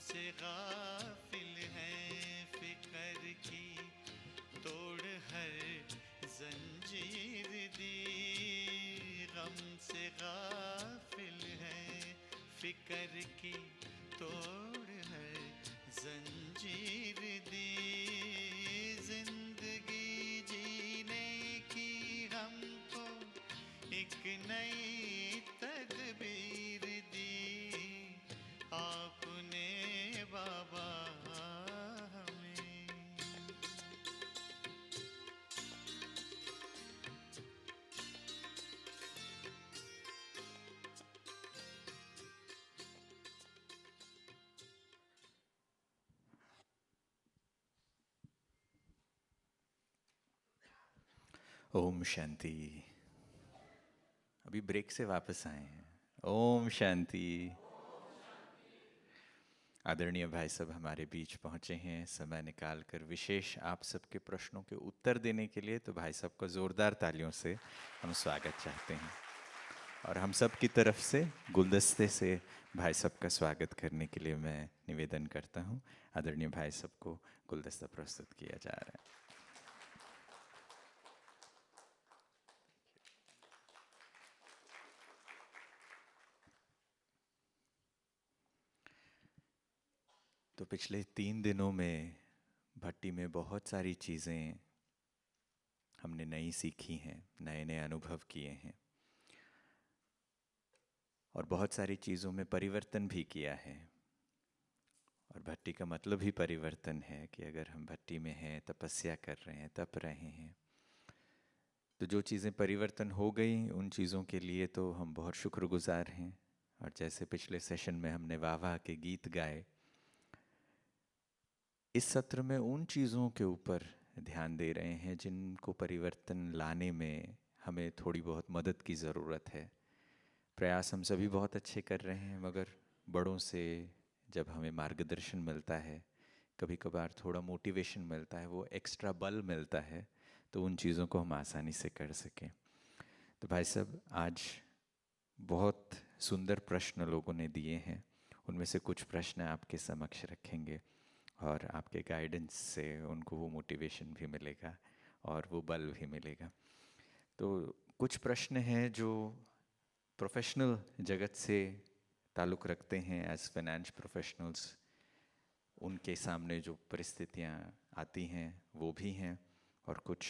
से गाफिल हैं फिक्र की तोड़ हर जंजीर दी। गम से गाफिल हैं फिक्र की तोड़ हर जंजीर दी। जिंदगी जीने की हमको एक नई तदबीर दी आपने बाबा हमें। ओम शांति। अभी ब्रेक से वापस आए हैं। ओम शांति। आदरणीय भाई साहब हमारे बीच पहुंचे हैं समय निकाल कर विशेष आप सबके प्रश्नों के उत्तर देने के लिए। तो भाई साहब का ज़ोरदार तालियों से हम स्वागत चाहते हैं और हम सब की तरफ से गुलदस्ते से भाई साहब का स्वागत करने के लिए मैं निवेदन करता हूं। आदरणीय भाई साहब को गुलदस्ता प्रस्तुत किया जा रहा है। तो पिछले 3 दिनों में भट्टी में बहुत सारी चीज़ें हमने नई सीखी हैं, नए नए अनुभव किए हैं और बहुत सारी चीज़ों में परिवर्तन भी किया है। और भट्टी का मतलब ही परिवर्तन है कि अगर हम भट्टी में हैं, तपस्या कर रहे हैं, तप रहे हैं, तो जो चीज़ें परिवर्तन हो गई उन चीज़ों के लिए तो हम बहुत शुक्रगुजार हैं। और जैसे पिछले सेशन में हमने वाह वाह के गीत गाए, इस सत्र में उन चीज़ों के ऊपर ध्यान दे रहे हैं जिनको परिवर्तन लाने में हमें थोड़ी बहुत मदद की ज़रूरत है। प्रयास हम सभी बहुत अच्छे कर रहे हैं, मगर बड़ों से जब हमें मार्गदर्शन मिलता है, कभी कभार थोड़ा मोटिवेशन मिलता है, वो एक्स्ट्रा बल मिलता है, तो उन चीज़ों को हम आसानी से कर सकें। तो भाई साहब आज बहुत सुंदर प्रश्न लोगों ने दिए हैं, उनमें से कुछ प्रश्न आपके समक्ष रखेंगे और आपके गाइडेंस से उनको वो मोटिवेशन भी मिलेगा और वो बल भी मिलेगा। तो कुछ प्रश्न हैं जो प्रोफेशनल जगत से ताल्लुक़ रखते हैं, एज फाइनेंस प्रोफेशनल्स उनके सामने जो परिस्थितियाँ आती हैं वो भी हैं, और कुछ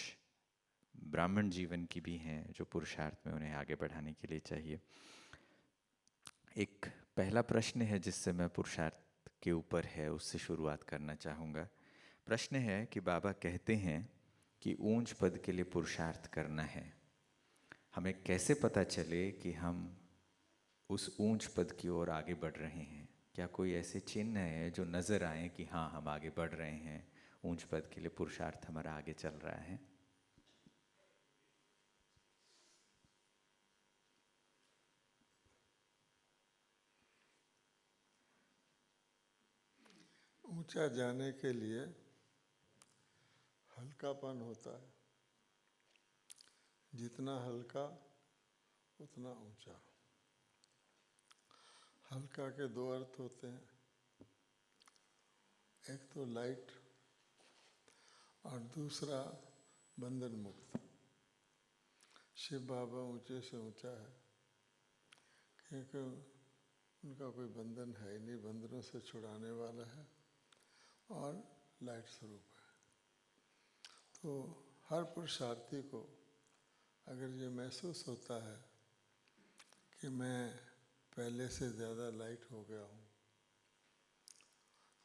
ब्राह्मण जीवन की भी हैं जो पुरुषार्थ में उन्हें आगे बढ़ाने के लिए चाहिए। एक पहला प्रश्न है जिससे मैं पुरुषार्थ के ऊपर है उससे शुरुआत करना चाहूँगा। प्रश्न है कि बाबा कहते हैं कि ऊंच पद के लिए पुरुषार्थ करना है, हमें कैसे पता चले कि हम उस ऊंच पद की ओर आगे बढ़ रहे हैं? क्या कोई ऐसे चिन्ह है जो नज़र आए कि हाँ हम आगे बढ़ रहे हैं, ऊंच पद के लिए पुरुषार्थ हमारा आगे चल रहा है? ऊंचा जाने के लिए हल्कापन होता है, जितना हल्का उतना ऊंचा। हल्का के दो अर्थ होते हैं, एक तो लाइट और दूसरा बंधन मुक्त। शिव बाबा ऊंचे से ऊंचा है क्योंकि उनका कोई बंधन है ही नहीं, बंधनों से छुड़ाने वाला है और लाइट स्वरूप है। तो हर पुरुषार्थी को अगर ये महसूस होता है कि मैं पहले से ज़्यादा लाइट हो गया हूँ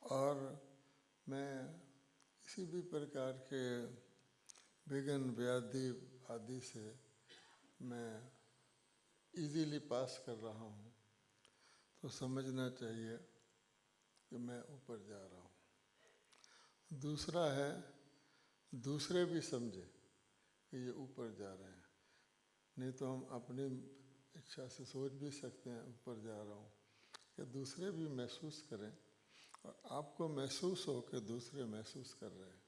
और मैं किसी भी प्रकार के विघ्न व्याधि आदि से मैं इजीली पास कर रहा हूँ, तो समझना चाहिए कि मैं ऊपर जा रहा हूँ। दूसरा है दूसरे भी समझे कि ये ऊपर जा रहे हैं, नहीं तो हम अपनी इच्छा से सोच भी सकते हैं ऊपर जा रहा हूँ, कि दूसरे भी महसूस करें और आपको महसूस हो कि दूसरे महसूस कर रहे हैं,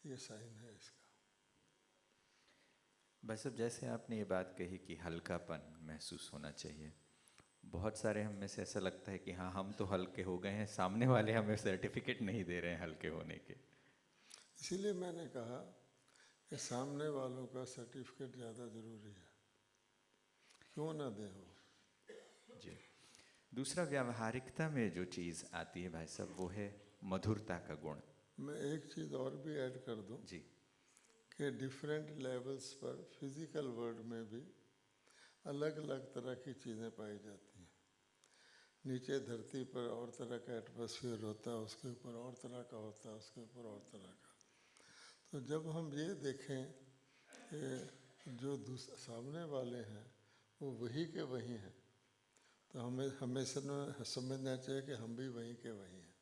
ये साइन है इसका। बस अब जैसे आपने ये बात कही कि हल्कापन महसूस होना चाहिए, बहुत सारे हम में से ऐसा लगता है कि हाँ हम तो हल्के हो गए हैं, सामने वाले हमें सर्टिफिकेट नहीं दे रहे हैं हल्के होने के। इसीलिए मैंने कहा कि सामने वालों का सर्टिफिकेट ज़्यादा ज़रूरी है, क्यों ना दें वो। जी। दूसरा व्यावहारिकता में जो चीज़ आती है भाई साहब, वो है मधुरता का गुण। मैं एक चीज़ और भी ऐड कर दूं जी। कि डिफरेंट लेवल्स पर फिजिकल वर्ल्ड में भी अलग अलग तरह की चीज़ें पाई जाती हैं। नीचे धरती पर और तरह का एटमॉस्फेयर होता है, उसके ऊपर और तरह का होता है, उसके ऊपर और तरह का। तो जब हम ये देखें कि जो सामने वाले हैं वो वही के वही हैं, तो हमें हमेशा समझना चाहिए कि हम भी वहीं के वही हैं।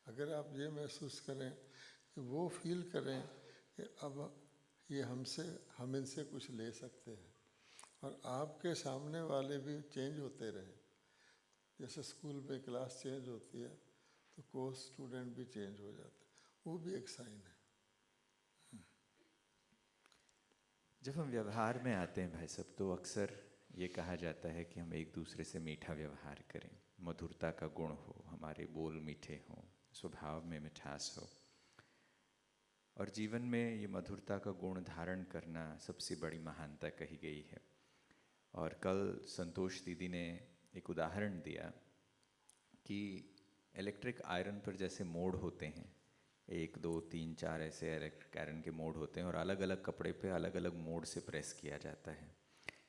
अगर आप ये महसूस करें कि वो फील करें कि अब ये हम इनसे कुछ ले सकते हैं, और आपके सामने वाले भी चेंज होते रहें, जैसे स्कूल में क्लास चेंज होती है तो कोर्स स्टूडेंट भी चेंज हो जाते हैं, वो भी एक साइन है। जब हम व्यवहार में आते हैं भाई साहब, तो अक्सर ये कहा जाता है कि हम एक दूसरे से मीठा व्यवहार करें, मधुरता का गुण हो, हमारे बोल मीठे हों, स्वभाव में मिठास हो। और जीवन में ये मधुरता का गुण धारण करना सबसे बड़ी महानता कही गई है। और कल संतोष दीदी ने एक उदाहरण दिया कि इलेक्ट्रिक आयरन पर जैसे मोड होते हैं, 1 2 3 4 ऐसे इलेक्ट्रिक आयरन के मोड होते हैं, और अलग अलग कपड़े पे अलग अलग मोड से प्रेस किया जाता है।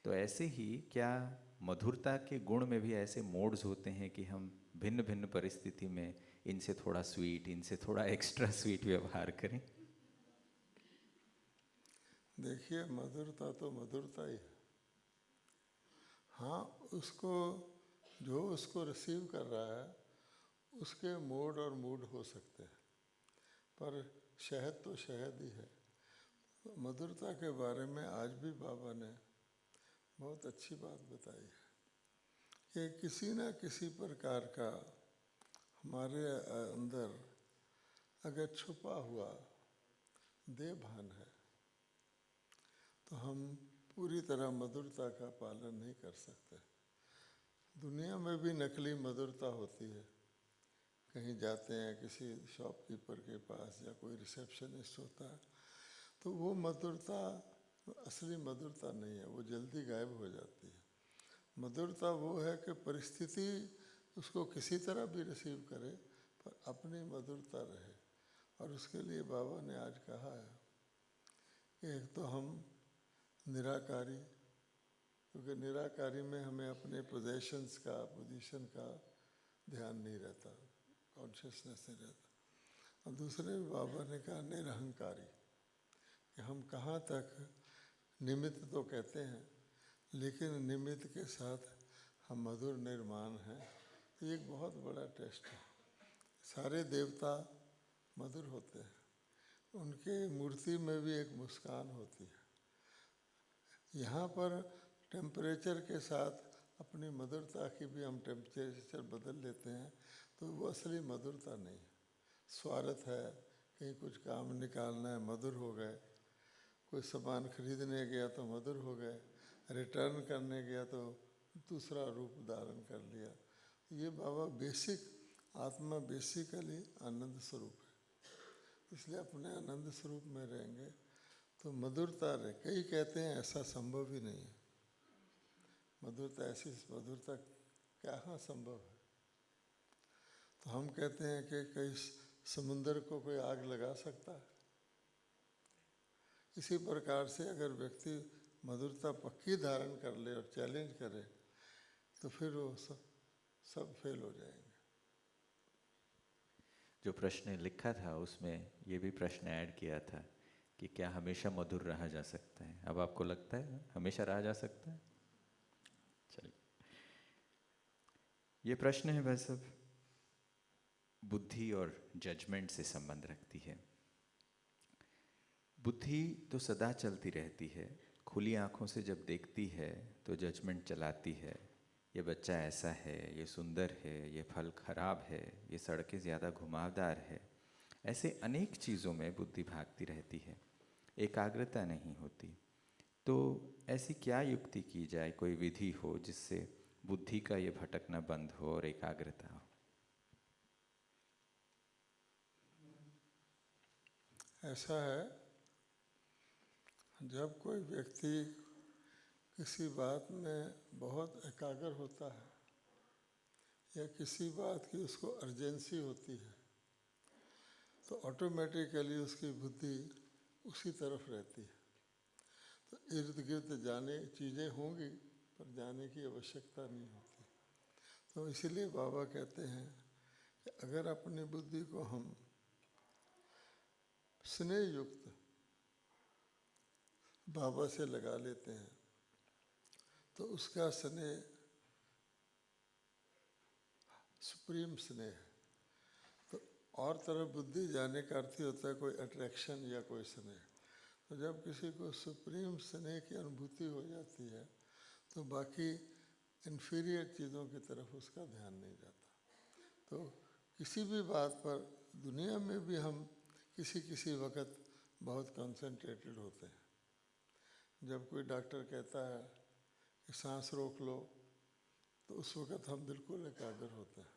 तो ऐसे ही क्या मधुरता के गुण में भी ऐसे मोड्स होते हैं कि हम भिन्न भिन्न परिस्थिति में इनसे थोड़ा स्वीट, इनसे थोड़ा एक्स्ट्रा स्वीट व्यवहार करें? देखिए, मधुरता तो मधुरता ही है। हाँ, उसको रिसीव कर रहा है उसके मोड और मूड हो सकते हैं, पर शहद तो शहद ही है। मधुरता के बारे में आज भी बाबा ने बहुत अच्छी बात बताई है कि किसी न किसी प्रकार का हमारे अंदर अगर छुपा हुआ देवभान है तो हम पूरी तरह मधुरता का पालन नहीं कर सकते। दुनिया में भी नकली मधुरता होती है। कहीं जाते हैं किसी शॉपकीपर के पास या कोई रिसेप्शनिस्ट होता है, तो वो मधुरता असली मधुरता नहीं है, वो जल्दी गायब हो जाती है। मधुरता वो है कि परिस्थिति उसको किसी तरह भी रिसीव करे, पर अपनी मधुरता रहे। और उसके लिए बाबा ने आज कहा है कि एक तो हम निराकारी, क्योंकि निराकारी में हमें अपने पोजीशन का ध्यान नहीं रहता, कॉन्शियसनेस नहीं रहता। और दूसरे बाबा ने कहा निरहंकारी, कि हम कहाँ तक निमित्त तो कहते हैं, लेकिन निमित्त के साथ हम मधुर निर्माण हैं। तो ये एक बहुत बड़ा टेस्ट है। सारे देवता मधुर होते हैं, उनके मूर्ति में भी एक मुस्कान होती है। यहाँ पर टेम्परेचर के साथ अपनी मधुरता की भी हम टेम्परेचर बदल लेते हैं, तो वो असली मधुरता नहीं है। स्वार्थ है, कहीं कुछ काम निकालना है, मधुर हो गए। कोई सामान खरीदने गया तो मधुर हो गए, रिटर्न करने गया तो दूसरा रूप धारण कर लिया। ये बाबा आत्मा बेसिकली आनंद स्वरूप है, इसलिए अपने आनंद स्वरूप में रहेंगे तो मधुरता रहे। कई कहते हैं ऐसा संभव ही नहीं है, मधुरता कहाँ संभव है। तो हम कहते हैं कि कई समुंदर को कोई आग लगा सकता है। इसी प्रकार से अगर व्यक्ति मधुरता पक्की धारण कर ले और चैलेंज करे, तो फिर वो सब फेल हो जाएंगे। जो प्रश्न लिखा था उसमें ये भी प्रश्न ऐड किया था कि क्या हमेशा मधुर रहा जा सकता है? अब आपको लगता है हमेशा रहा जा सकता है? चलिए, ये प्रश्न है भाई साहब, बुद्धि और जजमेंट से संबंध रखती है। बुद्धि तो सदा चलती रहती है, खुली आंखों से जब देखती है तो जजमेंट चलाती है। ये बच्चा ऐसा है, ये सुंदर है, ये फल खराब है, ये सड़कें ज़्यादा घुमावदार है। ऐसे अनेक चीज़ों में बुद्धि भागती रहती है, एकाग्रता नहीं होती। तो ऐसी क्या युक्ति की जाए, कोई विधि हो जिससे बुद्धि का ये भटकना बंद हो और एकाग्रता हो। ऐसा है, जब कोई व्यक्ति किसी बात में बहुत एकाग्र होता है या किसी बात की उसको अर्जेंसी होती है, तो ऑटोमेटिकली उसकी बुद्धि उसी तरफ रहती है। तो इर्द गिर्द जाने चीज़ें होंगी पर जाने की आवश्यकता नहीं होती। तो इसीलिए बाबा कहते हैं कि अगर अपनी बुद्धि को हम स्नेह युक्त बाबा से लगा लेते हैं तो उसका स्नेह सुप्रीम स्नेह है। तो और तरफ बुद्धि जाने का अर्थ ही होता है कोई अट्रैक्शन या कोई स्नेह। तो जब किसी को सुप्रीम स्नेह की अनुभूति हो जाती है तो बाकी इन्फीरियर चीज़ों की तरफ उसका ध्यान नहीं जाता। तो किसी भी बात पर दुनिया में भी हम किसी वक्त बहुत कंसंट्रेटेड होते हैं। जब कोई डॉक्टर कहता है कि सांस रोक लो तो उस वक़्त हम बिल्कुल एकाग्र होते हैं,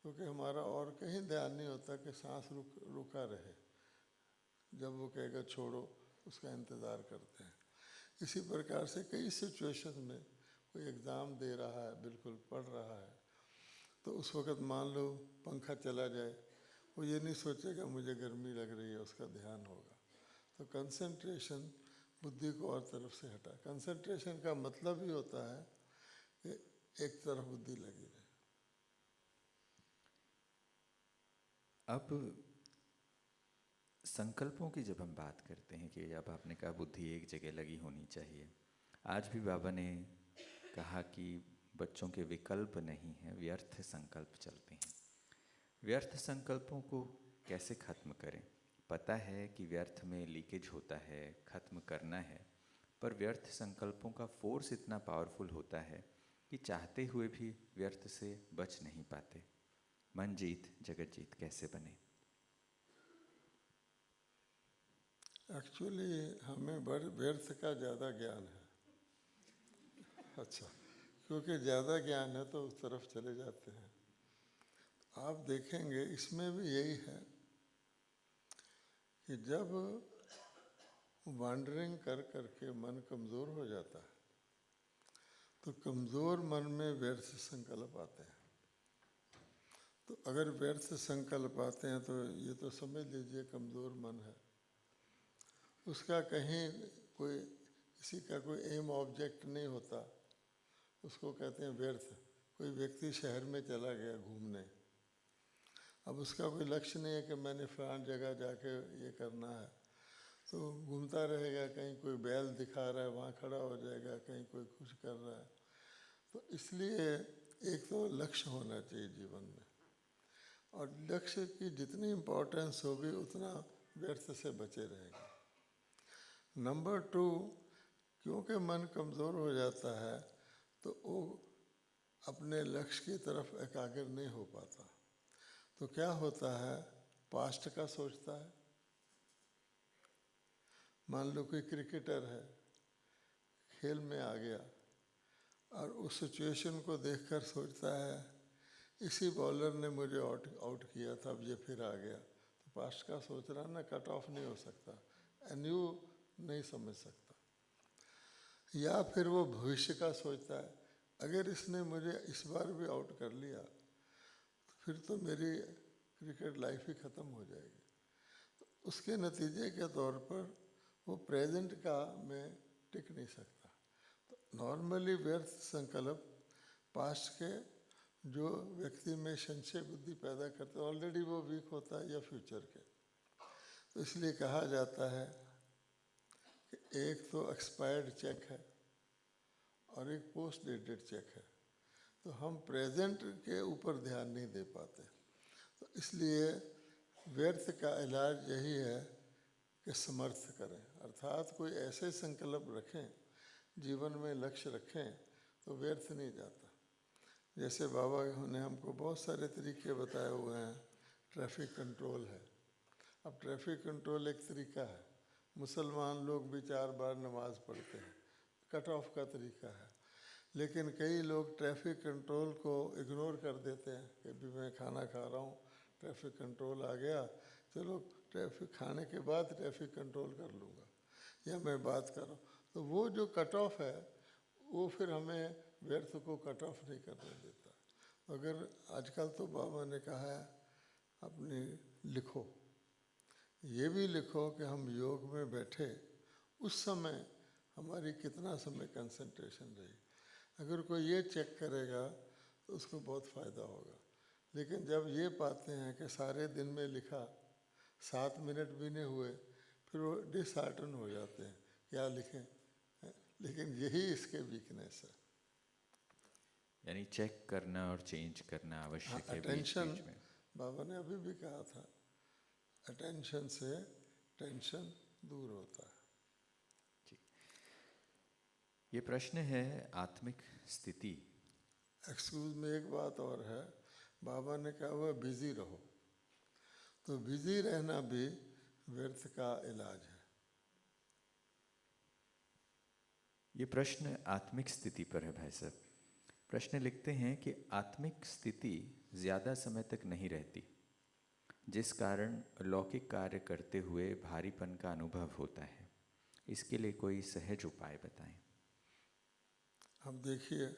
क्योंकि हमारा और कहीं ध्यान नहीं होता कि सांस रुका रहे। जब वो कहेगा छोड़ो, उसका इंतज़ार करते हैं। इसी प्रकार से कई सिचुएशन में कोई एग्ज़ाम दे रहा है, बिल्कुल पढ़ रहा है, तो उस वक़्त मान लो पंखा चला जाए, वो ये नहीं सोचेगा मुझे गर्मी लग रही है, उसका ध्यान होगा। तो कंसंट्रेशन बुद्धि को और तरफ से हटा। कंसंट्रेशन का मतलब ही होता है कि एक तरफ बुद्धि लगी रहे। अब संकल्पों की जब हम बात करते हैं कि अब आपने कहा बुद्धि एक जगह लगी होनी चाहिए, आज भी बाबा ने कहा कि बच्चों के विकल्प नहीं हैं, व्यर्थ संकल्प चलते हैं। व्यर्थ संकल्पों को कैसे खत्म करें? पता है कि व्यर्थ में लीकेज होता है, खत्म करना है, पर व्यर्थ संकल्पों का फोर्स इतना पावरफुल होता है कि चाहते हुए भी व्यर्थ से बच नहीं पाते। मन जीत जगत जीत कैसे बने? एक्चुअली हमें व्यर्थ का ज़्यादा ज्ञान है। अच्छा, क्योंकि ज़्यादा ज्ञान है तो उस तरफ चले जाते हैं। आप देखेंगे इसमें भी यही है कि जब वॉन्डरिंग कर करके मन कमज़ोर हो जाता है तो कमज़ोर मन में व्यर्थ संकल्प आते हैं। तो अगर व्यर्थ संकल्प आते हैं तो ये तो समझ लीजिए कमज़ोर मन है, उसका कहीं कोई किसी का कोई एम ऑब्जेक्ट नहीं होता, उसको कहते हैं व्यर्थ। कोई व्यक्ति शहर में चला गया घूमने, अब उसका कोई लक्ष्य नहीं है कि मैंने फलान जगह जाके ये करना है, तो घूमता रहेगा। कहीं कोई बैल दिखा रहा है वहाँ खड़ा हो जाएगा, कहीं कोई कुछ कर रहा है। तो इसलिए एक तो लक्ष्य होना चाहिए जीवन में, और लक्ष्य की जितनी इम्पोर्टेंस होगी उतना व्यर्थ से बचे रहेंगे। नंबर 2, क्योंकि मन कमज़ोर हो जाता है तो वो अपने लक्ष्य की तरफ एकाग्र नहीं हो पाता। तो क्या होता है, पास्ट का सोचता है। मान लो कोई क्रिकेटर है, खेल में आ गया और उस सिचुएशन को देखकर सोचता है इसी बॉलर ने मुझे आउट किया था, अब ये फिर आ गया। तो पास्ट का सोच रहा ना, कट ऑफ नहीं हो सकता, न्यू नहीं समझ सकता। या फिर वो भविष्य का सोचता है, अगर इसने मुझे इस बार भी आउट कर लिया तो फिर तो मेरी क्रिकेट लाइफ ही ख़त्म हो जाएगी। तो उसके नतीजे के तौर पर वो प्रेजेंट का में टिक नहीं सकता। तो नॉर्मली व्यर्थ संकल्प पास्ट के जो व्यक्ति में संशय बुद्धि पैदा करते हैं, ऑलरेडी वो वीक होता है, या फ्यूचर के। तो इसलिए कहा जाता है कि एक तो एक्सपायर्ड चेक है और एक पोस्ट डेटेड चेक है। तो हम प्रेजेंट के ऊपर ध्यान नहीं दे पाते। तो इसलिए व्यर्थ का इलाज यही है कि समर्थ करें, अर्थात कोई ऐसे संकल्प रखें, जीवन में लक्ष्य रखें तो व्यर्थ नहीं जाता। जैसे बाबा ने हमको बहुत सारे तरीके बताए हुए हैं। ट्रैफिक कंट्रोल है। अब ट्रैफिक कंट्रोल एक तरीका है। मुसलमान लोग भी 4 बार नमाज पढ़ते हैं, कट ऑफ का तरीका है। लेकिन कई लोग ट्रैफिक कंट्रोल को इग्नोर कर देते हैं कि भी मैं खाना खा रहा हूँ, ट्रैफिक कंट्रोल आ गया, चलो ट्रैफिक खाने के बाद ट्रैफिक कंट्रोल कर लूँगा, या मैं बात कर रहा हूँ। तो वो जो कट ऑफ है वो फिर हमें व्यर्थ को कट ऑफ नहीं करने देता। मगर आजकल तो बाबा ने कहा है अपने लिखो, ये भी लिखो कि हम योग में बैठे उस समय हमारी कितना समय कंसंट्रेशन रही। अगर कोई ये चेक करेगा तो उसको बहुत फ़ायदा होगा। लेकिन जब ये पाते हैं कि सारे दिन में लिखा 7 मिनट भी नहीं हुए, फिर वो डिसहार्टन हो जाते हैं, क्या लिखें। लेकिन यही इसके वीकनेस है। यानी चेक करना और चेंज करना आवश्यक है बीच अटेंशन, बीच में। बाबा ने अभी भी कहा था, अटेंशन से टेंशन दूर होता है। जी, ये प्रश्न है आत्मिक स्थिति। एक्सक्यूज में एक बात और है, बाबा ने कहा हुआ बिजी रहो, तो बिजी रहना भी व्यर्थ का इलाज है। ये प्रश्न आत्मिक स्थिति पर है भाई साहब। प्रश्न लिखते हैं कि आत्मिक स्थिति ज़्यादा समय तक नहीं रहती, जिस कारण लौकिक कार्य करते हुए भारीपन का अनुभव होता है। इसके लिए कोई सहज उपाय बताएं। अब देखिए,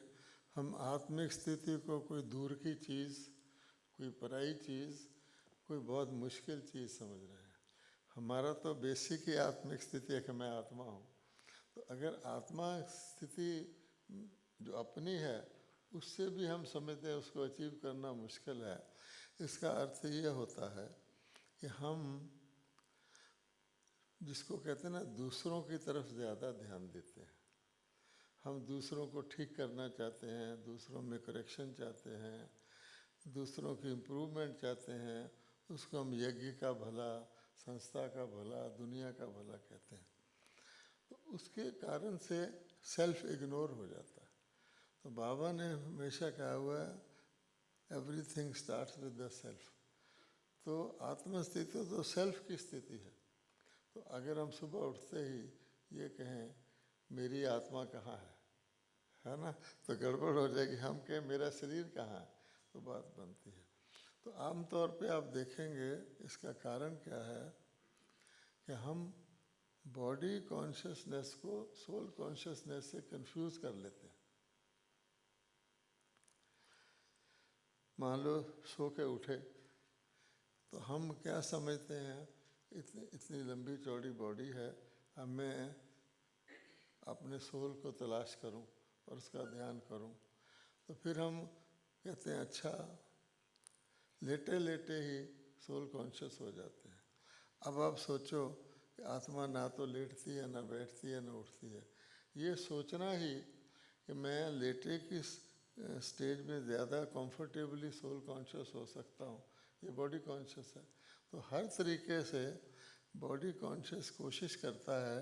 हम आत्मिक स्थिति को कोई दूर की चीज़, कोई पराई चीज़, कोई बहुत मुश्किल चीज़ समझ रहे हैं। हमारा तो बेसिक ही आत्मिक स्थिति है कि मैं आत्मा हूँ। तो अगर आत्मा स्थिति जो अपनी है उससे भी हम समझते हैं उसको अचीव करना मुश्किल है, इसका अर्थ ये होता है कि हम जिसको कहते हैं ना दूसरों की तरफ ज़्यादा ध्यान देते हैं। हम दूसरों को ठीक करना चाहते हैं, दूसरों में करेक्शन चाहते हैं, दूसरों की इम्प्रूवमेंट चाहते हैं। उसको हम यज्ञ का भला, संस्था का भला, दुनिया का भला कहते हैं। तो उसके कारण से सेल्फ इग्नोर हो जाता है। तो बाबा ने हमेशा कहा हुआ है everything starts with the self. तो आत्मस्थिति तो सेल्फ की स्थिति है। तो अगर हम सुबह उठते ही ये कहें मेरी आत्मा कहाँ है ना, तो गड़बड़ हो जाएगी। हम कहें मेरा शरीर कहाँ है, तो बात बनती है। तो आमतौर पे आप देखेंगे इसका कारण क्या है कि हम बॉडी कॉन्शियसनेस को सोल कॉन्शियसनेस से कंफ्यूज कर लेते हैं। मान लो सो के उठे तो हम क्या समझते हैं, इतनी लंबी चौड़ी बॉडी है, अब मैं अपने सोल को तलाश करूं और उसका ध्यान करूं। तो फिर हम कहते हैं अच्छा, लेटे लेटे ही सोल कॉन्शियस हो जाते हैं। अब आप सोचो कि आत्मा ना तो लेटती है, ना बैठती है, ना उठती है। ये सोचना ही कि मैं लेटे की स्टेज में ज़्यादा कंफर्टेबली सोल कॉन्शियस हो सकता हूँ, ये बॉडी कॉन्शियस है। तो हर तरीके से बॉडी कॉन्शियस कोशिश करता है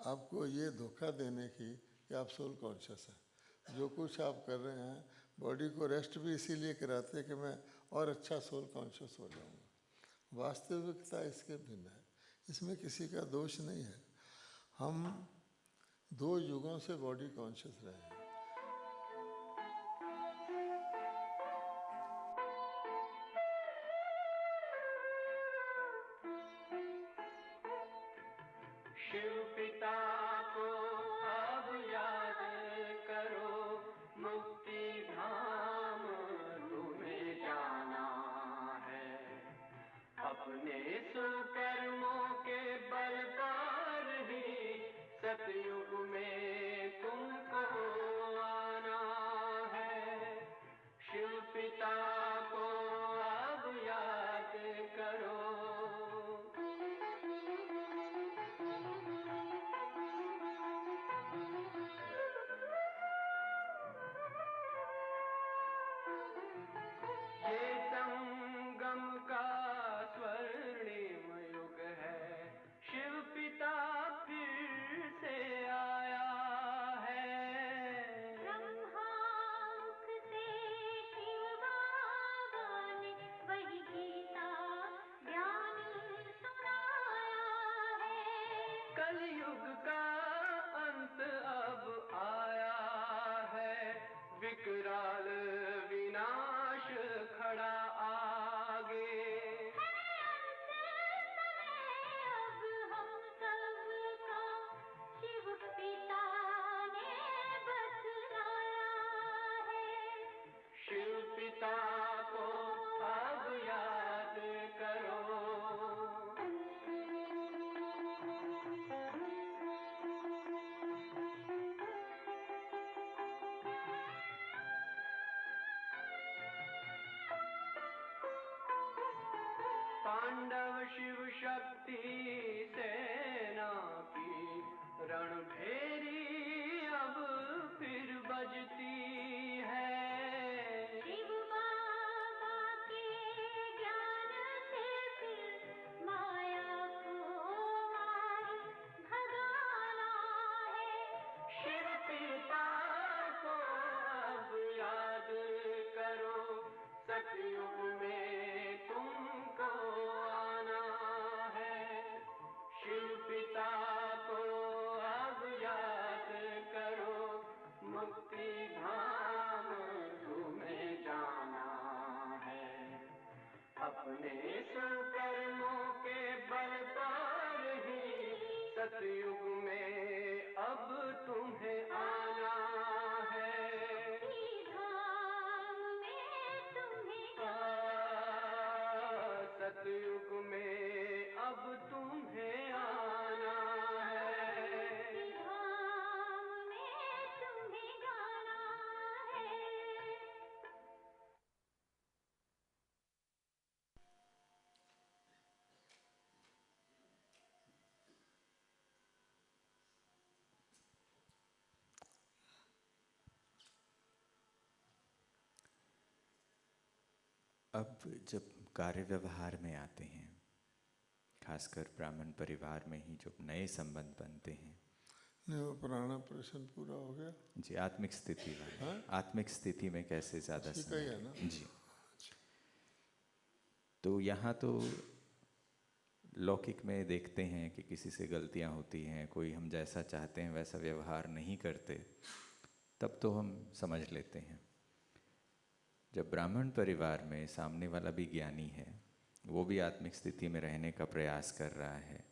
आपको ये धोखा देने की कि आप सोल कॉन्शियस हैं। जो कुछ आप कर रहे हैं, बॉडी को रेस्ट भी इसीलिए कराते हैं कि मैं और अच्छा सोल कॉन्शियस हो जाऊँगा। वास्तविकता इसके भिन्न है, इसमें किसी का दोष नहीं है। हम 2 युगों से बॉडी कॉन्शियस रहे हैं। शिव पिता को अब याद करो, मुक्ति धाम तुम्हें जाना है। अपने सुकर्मों के बल पर ही सतयुग में तुमको आना है। शिव पिता को अब याद करो। ये संगम का स्वर्णिम युग है, शिव पिता फिर से आया है। ब्रह्मांक से शिव बाबा ने वही गीता ज्ञान सुनाया है। कलयुग का अंत अब आया है, शिव शक्ति सेना की रणभेरी अब फिर बजती है। शिव बाबा के ज्ञान से फिर माया को मार भगाना है। शिव पिता को अब याद करो, सतयुग में तुमको आना है। शिव पिता को अब याद करो, मुक्ति धाम तुम्हें जाना है। अपने सुकर्मों के बल पर ही सतयुग में अब तुम्हें आना है। धाम में तुम्हें सतयुग में अब तुम्हें आना है। धाम में तुम्हें जाना है। अब जब कार्य व्यवहार में आते हैं, खासकर ब्राह्मण परिवार में ही जब नए संबंध बनते हैं। नहीं, वो पुराना प्रश्न पूरा हो गया। जी, आत्मिक स्थिति वाला। हाँ? आत्मिक स्थिति में कैसे ज़्यादा ठीक ही है ना? जी। तो यहाँ तो लौकिक में देखते हैं कि किसी से गलतियाँ होती हैं, कोई हम जैसा चाहते हैं वैसा व्यवहार नहीं करते, तब तो हम समझ लेते हैं। जब ब्राह्मण परिवार में सामने वाला भी ज्ञानी है, वो भी आत्मिक स्थिति में रहने का प्रयास कर रहा है,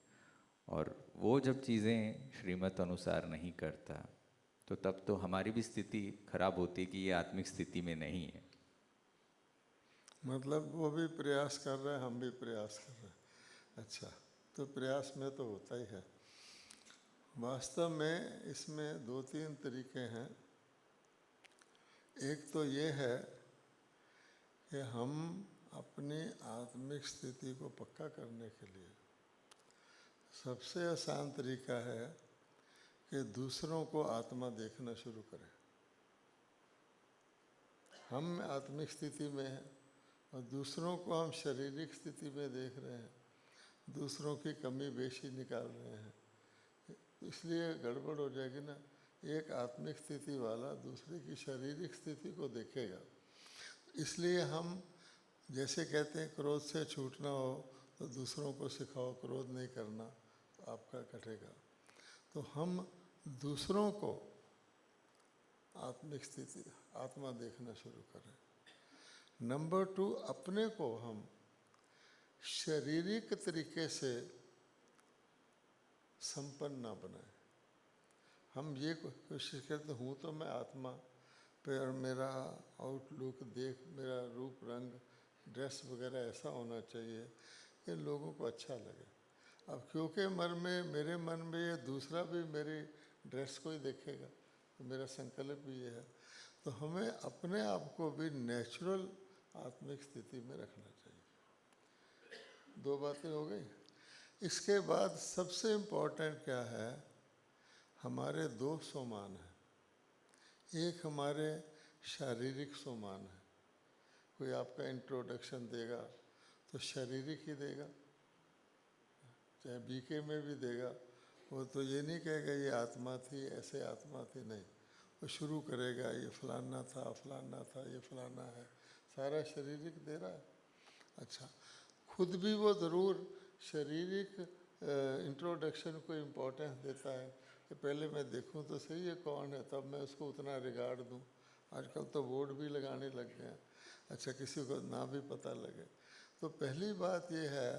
और वो जब चीज़ें श्रीमत अनुसार नहीं करता, तो तब तो हमारी भी स्थिति खराब होती है कि ये आत्मिक स्थिति में नहीं है। मतलब वो भी प्रयास कर रहे हैं, हम भी प्रयास कर रहे हैं। अच्छा, तो प्रयास में तो होता ही है। वास्तव में इसमें दो तीन तरीके हैं। एक तो ये है कि हम अपनी आत्मिक स्थिति को पक्का करने के लिए सबसे आसान तरीका है कि दूसरों को आत्मा देखना शुरू करें। हम आत्मिक स्थिति में हैं और दूसरों को हम शारीरिक स्थिति में देख रहे हैं, दूसरों की कमी बेशी निकाल रहे हैं, इसलिए गड़बड़ हो जाएगी ना। एक आत्मिक स्थिति वाला दूसरे की शारीरिक स्थिति को देखेगा। इसलिए हम जैसे कहते हैं क्रोध से छूटना हो तो दूसरों को सिखाओ क्रोध नहीं करना, तो आपका कटेगा। तो हम दूसरों को आत्मिक स्थिति आत्मा देखना शुरू करें। नंबर 2, अपने को हम शारीरिक तरीके से संपन्न ना बनाए। हम ये कोशिश करते हूँ तो मैं आत्मा पर, मेरा आउटलुक देख, मेरा रूप रंग ड्रेस वगैरह ऐसा होना चाहिए कि लोगों को अच्छा लगे। अब क्योंकि मेरे मन में ये दूसरा भी मेरी ड्रेस को ही देखेगा, तो मेरा संकल्प भी ये है। तो हमें अपने आप को भी नेचुरल आत्मिक स्थिति में रखना चाहिए। 2 बातें हो गई। इसके बाद सबसे इम्पोर्टेंट क्या है, हमारे 2 सोमान हैं। एक हमारे शारीरिक सोमान है। कोई आपका इंट्रोडक्शन देगा तो शारीरिक ही देगा, चाहे बीके में भी देगा। वो तो ये नहीं कहेगा ये आत्मा थी, ऐसे आत्मा थी, नहीं। वो शुरू करेगा ये फलाना था, फलाना था, ये फलाना है, सारा शारीरिक दे रहा है। अच्छा, खुद भी वो ज़रूर शारीरिक इंट्रोडक्शन को इम्पोर्टेंस देता है कि पहले मैं देखूं तो सही है कौन है, तब मैं उसको उतना रिगार्ड दूं। आजकल तो बोर्ड भी लगाने लग गए हैं, अच्छा किसी को ना भी पता लगे। तो पहली बात ये है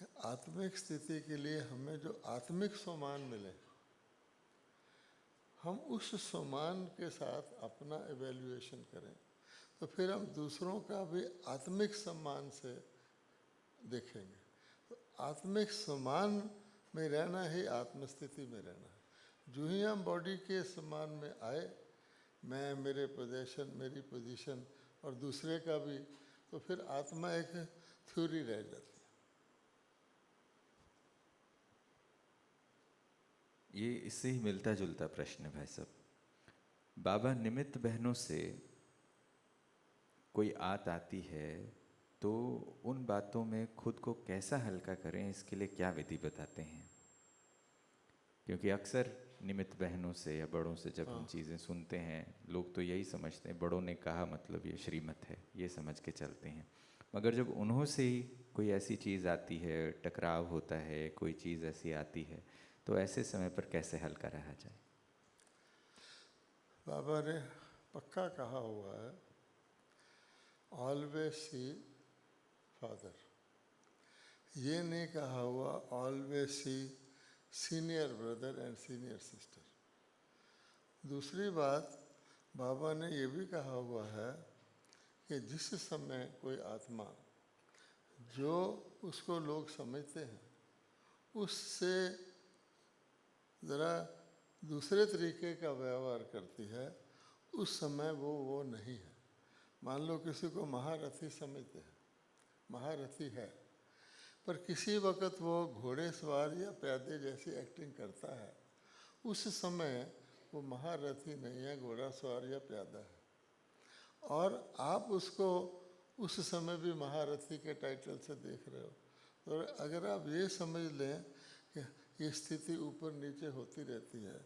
कि आत्मिक स्थिति के लिए हमें जो आत्मिक सम्मान मिले, हम उस सम्मान के साथ अपना एवेल्युएशन करें, तो फिर हम दूसरों का भी आत्मिक सम्मान से देखेंगे। तो आत्मिक सम्मान में रहना ही आत्मस्थिति में रहना है। जो ही हम बॉडी के सम्मान में आए, मैं, मेरे पोजीशन, मेरी पोजीशन और दूसरे का भी, तो फिर आत्मा एक थ्योरी रह जाती है। ये इससे ही मिलता जुलता प्रश्न है भाई साहब। बाबा, निमित्त बहनों से कोई आती है तो उन बातों में खुद को कैसा हल्का करें, इसके लिए क्या विधि बताते हैं? क्योंकि अक्सर निमित्त बहनों से या बड़ों से जब हम चीज़ें सुनते हैं, लोग तो यही समझते हैं बड़ों ने कहा मतलब ये श्रीमत है, ये समझ के चलते हैं। मगर जब उन्हों से ही कोई ऐसी चीज़ आती है, टकराव होता है, कोई चीज़ ऐसी आती है, तो ऐसे समय पर कैसे हल्का रहा जाए? बाबा ने पक्का कहा हुआ है, ऑलवेज सी फादर। ये नहीं कहा हुआ always see senior brother and senior sister. दूसरी बात, बाबा ने ये भी कहा हुआ है कि जिस समय कोई आत्मा जो उसको लोग समझते हैं उससे ज़रा दूसरे तरीके का व्यवहार करती है, उस समय वो नहीं है। मान लो किसी को महारथी समझते हैं, महारथी है, पर किसी वक्त वो घोड़े सवार या प्यादे जैसी एक्टिंग करता है, उस समय वो महारथी नहीं है, घोड़ा सवार या प्यादा है। और आप उसको उस समय भी महारथी के टाइटल से देख रहे हो। तो अगर आप ये समझ लें कि ये स्थिति ऊपर नीचे होती रहती है।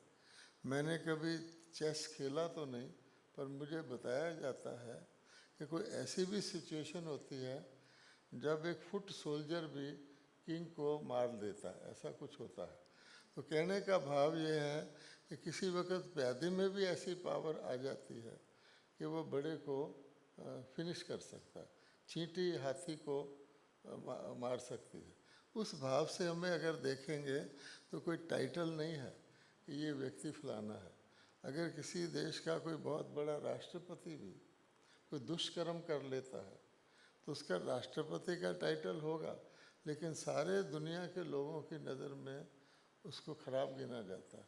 मैंने कभी चेस खेला तो नहीं, पर मुझे बताया जाता है कि कोई ऐसी भी सिचुएशन होती है जब एक फुट सोल्जर भी किंग को मार देता है, ऐसा कुछ होता है। तो कहने का भाव ये है कि किसी वक्त प्यादे में भी ऐसी पावर आ जाती है कि वो बड़े को फिनिश कर सकता है, चींटी हाथी को मार सकती है। उस भाव से हमें अगर देखेंगे तो कोई टाइटल नहीं है कि ये व्यक्ति फलाना है। अगर किसी देश का कोई बहुत बड़ा राष्ट्रपति भी कोई दुष्कर्म कर लेता है तो उसका राष्ट्रपति का टाइटल होगा, लेकिन सारे दुनिया के लोगों की नज़र में उसको खराब गिना जाता है।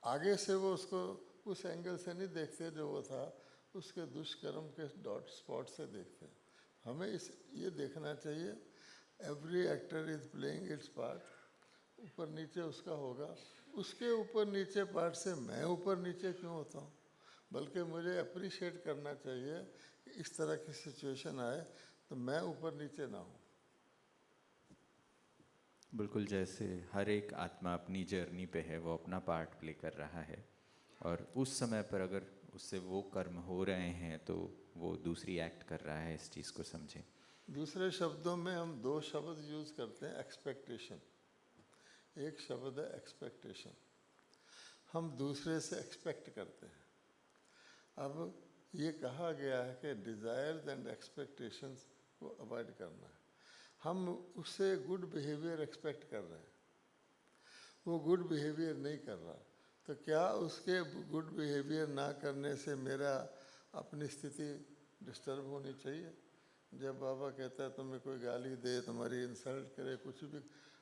आगे से वो उसको उस एंगल से नहीं देखते जो वो था, उसके दुष्कर्म के डॉट स्पॉट से देखते हैं। हमें ये देखना चाहिए, every actor is playing it's part. ऊपर नीचे उसका होगा, उसके ऊपर नीचे पार्ट से मैं ऊपर नीचे क्यों होता हूँ? बल्कि मुझे अप्रिशिएट करना चाहिए कि इस तरह की सिचुएशन आए तो मैं ऊपर नीचे ना हूँ। बिल्कुल, जैसे हर एक आत्मा अपनी जर्नी पे है, वो अपना पार्ट प्ले कर रहा है, और उस समय पर अगर उससे वो कर्म हो रहे हैं तो वो दूसरी एक्ट कर रहा है, इस चीज़ को समझें। दूसरे शब्दों में हम दो शब्द यूज़ करते हैं, एक्सपेक्टेशन। एक शब्द है एक्सपेक्टेशन, हम दूसरे से एक्सपेक्ट करते हैं। अब ये कहा गया है कि डिज़ायर्स एंड एक्सपेक्टेशंस को अवॉइड करना है। हम उससे गुड बिहेवियर एक्सपेक्ट कर रहे हैं, वो गुड बिहेवियर नहीं कर रहा, तो क्या उसके गुड बिहेवियर ना करने से मेरा अपनी स्थिति डिस्टर्ब होनी चाहिए? जब बाबा कहता है तुम्हें कोई गाली दे, तुम्हारी इंसल्ट करे, कुछ भी,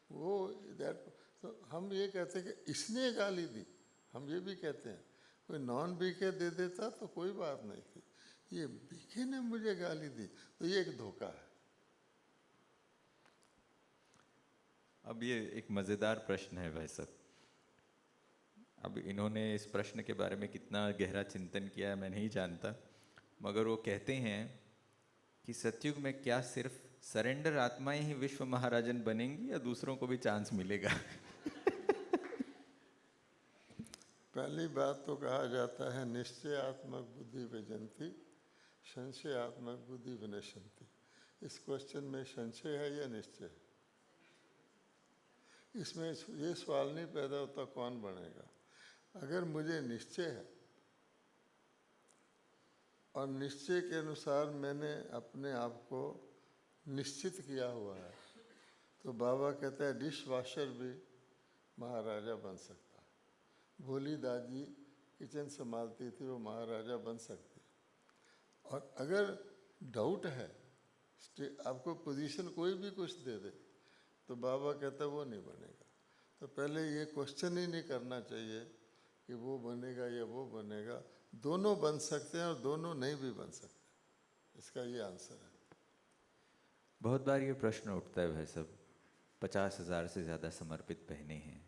वो दैट, तो हम ये कहते हैं कि इसने गाली दी। हम ये भी कहते हैं कोई नॉन बीके दे देता तो कोई बात नहीं थी, ये बीके ने मुझे गाली दी, तो ये एक धोखा है। अब ये एक मज़ेदार प्रश्न है भाई साहब। अब इन्होंने इस प्रश्न के बारे में कितना गहरा चिंतन किया है मैं नहीं जानता, मगर वो कहते हैं कि सतयुग में क्या सिर्फ सरेंडर आत्माएं ही विश्व महाराजन बनेंगी या दूसरों को भी चांस मिलेगा? पहली बात तो कहा जाता है निश्चयात्मक बुद्धि विजंती, संशयात्मक बुद्धि विनश्यंती। इस क्वेश्चन में संशय है या निश्चय है? इसमें ये सवाल नहीं पैदा होता कौन बनेगा। अगर मुझे निश्चय है और निश्चय के अनुसार मैंने अपने आप को निश्चित किया हुआ है, तो बाबा कहता है डिश वॉशर भी महाराजा बन सकता है। भोली दादी किचन संभालती थी, वो महाराजा बन सकती। और अगर डाउट है, आपको पोजीशन कोई भी कुछ दे दे, तो बाबा कहता है वो नहीं बनेगा। तो पहले ये क्वेश्चन ही नहीं करना चाहिए कि वो बनेगा या वो बनेगा। दोनों बन सकते हैं और दोनों नहीं भी बन सकते। इसका ये आंसर है। बहुत बार ये प्रश्न उठता है भाई साहब, 50,000 से ज़्यादा समर्पित बहनें हैं,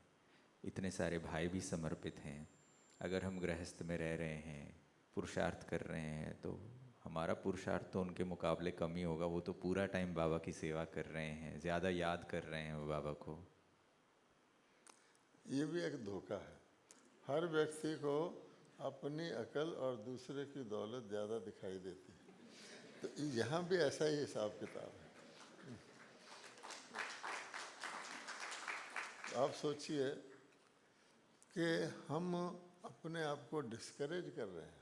इतने सारे भाई भी समर्पित हैं। अगर हम गृहस्थ में रह रहे हैं, पुरुषार्थ कर रहे हैं, तो हमारा पुरुषार्थ तो उनके मुकाबले कम ही होगा। वो तो पूरा टाइम बाबा की सेवा कर रहे हैं, ज़्यादा याद कर रहे हैं वो बाबा को। ये भी एक धोखा है। हर व्यक्ति को अपनी अकल और दूसरे की दौलत ज़्यादा दिखाई देती है, तो यहाँ भी ऐसा ही हिसाब किताब है। आप सोचिए कि हम अपने आप को डिस्करेज कर रहे हैं।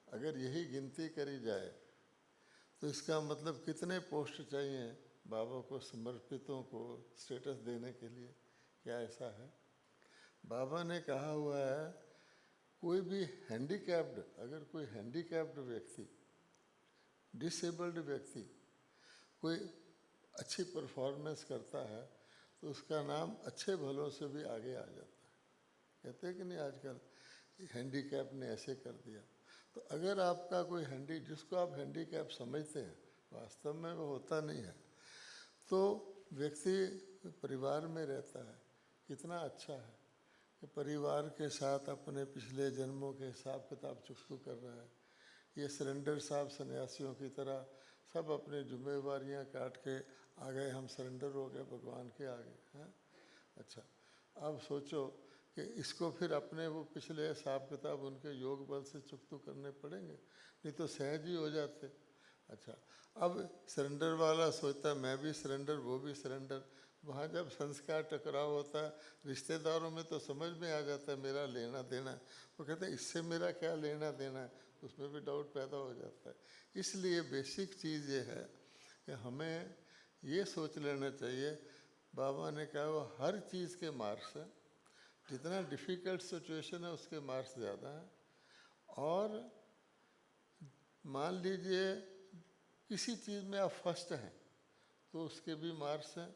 अगर यही गिनती करी जाए तो इसका मतलब कितने पोस्ट चाहिए बाबा को समर्पितों को स्टेटस देने के लिए? क्या ऐसा है? बाबा ने कहा हुआ है, कोई भी हैंडीकैप्ड, अगर कोई हैंडीकैप्ड व्यक्ति, डिसेबल्ड व्यक्ति कोई अच्छी परफॉर्मेंस करता है तो उसका नाम अच्छे भलों से भी आगे आ जाता है। कहते हैं कि नहीं आजकल, हैंडीकैप ने ऐसे कर दिया। तो अगर आपका कोई जिसको आप हैंडीकैप समझते हैं, वास्तव में वो होता नहीं है, तो व्यक्ति परिवार में रहता है, कितना अच्छा है कि परिवार के साथ अपने पिछले जन्मों के हिसाब किताब चुकतू कर रहा है। ये सरेंडर साहब सन्यासियों की तरह सब अपनी जिम्मेवारियां काट के आ गए, हम सरेंडर हो गए भगवान के आगे हैं। अच्छा, अब सोचो कि इसको फिर अपने वो पिछले हिसाब किताब उनके योग बल से चुकतू करने पड़ेंगे, नहीं तो सहज ही हो जाते। अच्छा, अब सरेंडर वाला सोचता है मैं भी सरेंडर, वो भी सरेंडर। वहाँ जब संस्कार टकराव होता है रिश्तेदारों में तो समझ में आ जाता है मेरा लेना देना है। वो कहते हैं इससे मेरा क्या लेना देना है, उसमें भी डाउट पैदा हो जाता है। इसलिए बेसिक चीज़ ये है कि हमें ये सोच लेना चाहिए, बाबा ने कहा वो हर चीज़ के मार्क्स हैं, जितना डिफ़िकल्ट सिचुएशन है उसके मार्क्स ज़्यादा हैं। और मान लीजिए किसी चीज़ में आप फर्स्ट हैं तो उसके भी मार्क्स हैं,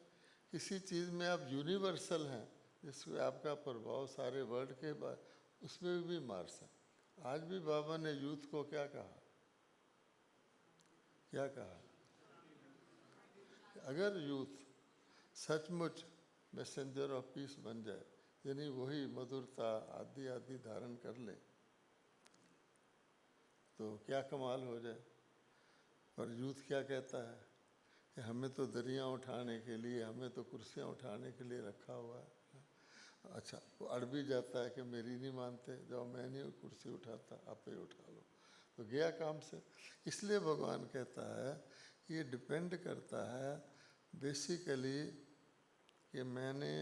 किसी चीज़ में आप यूनिवर्सल हैं जिसमें आपका प्रभाव सारे वर्ल्ड के बाद, उसमें भी मार्क्स हैं। आज भी बाबा ने यूथ को क्या कहा, क्या कहा? अगर यूथ सचमुच मैसेंजर ऑफ पीस बन जाए, यानी वही मधुरता आदि आदि धारण कर ले, तो क्या कमाल हो जाए। पर यूथ क्या कहता है कि हमें तो दरियाँ उठाने के लिए, हमें तो कुर्सियाँ उठाने के लिए रखा हुआ है। अच्छा, वो अड़ भी जाता है कि मेरी नहीं मानते, जाओ मैं नहीं कुर्सी उठाता, आप ही उठा लो, तो गया काम से। इसलिए भगवान कहता है ये डिपेंड करता है बेसिकली कि मैंने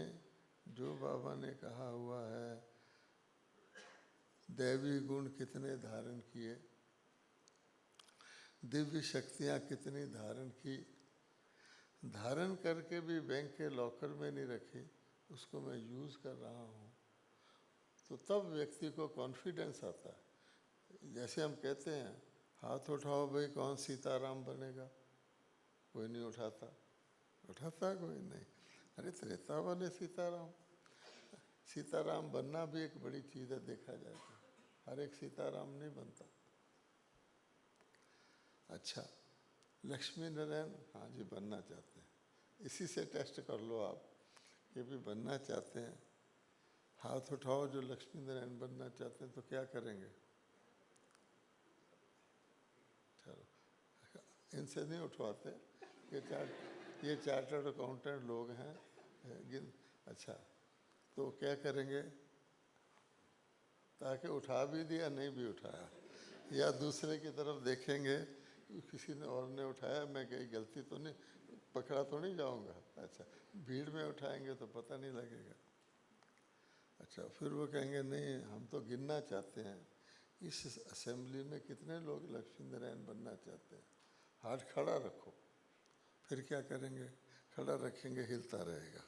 जो बाबा ने कहा हुआ है दैवी गुण कितने धारण किए, दिव्य शक्तियाँ कितनी धारण की, धारण करके भी बैंक के लॉकर में नहीं रखी, उसको मैं यूज़ कर रहा हूँ, तो तब व्यक्ति को कॉन्फिडेंस आता है। जैसे हम कहते हैं हाथ उठाओ भाई कौन सीताराम बनेगा, कोई नहीं उठाता, उठाता कोई नहीं। अरे त्रेता वाले सीताराम, सीताराम बनना भी एक बड़ी चीज़ है देखा जाए तो, हर एक सीताराम नहीं बनता। अच्छा, लक्ष्मी नारायण, हाँ जी बनना चाहते हैं, इसी से टेस्ट कर लो आप कि भी बनना चाहते हैं। हाथ उठाओ जो लक्ष्मी नारायण बनना चाहते हैं, तो क्या करेंगे? चलो, इनसे नहीं उठवाते, ये चार्टर्ड अकाउंटेंट लोग हैं। अच्छा, तो क्या करेंगे? ताकि उठा भी दिया नहीं भी उठाया, या दूसरे की तरफ देखेंगे किसी ने और ने उठाया, मैं कहीं गलती तो नहीं, पकड़ा तो नहीं जाऊंगा। अच्छा, भीड़ में उठाएंगे तो पता नहीं लगेगा। अच्छा, फिर वो कहेंगे नहीं हम तो गिनना चाहते हैं इस असेंबली में कितने लोग लक्ष्मी नारायण बनना चाहते हैं, हाथ खड़ा रखो। फिर क्या करेंगे? खड़ा रखेंगे, हिलता रहेगा,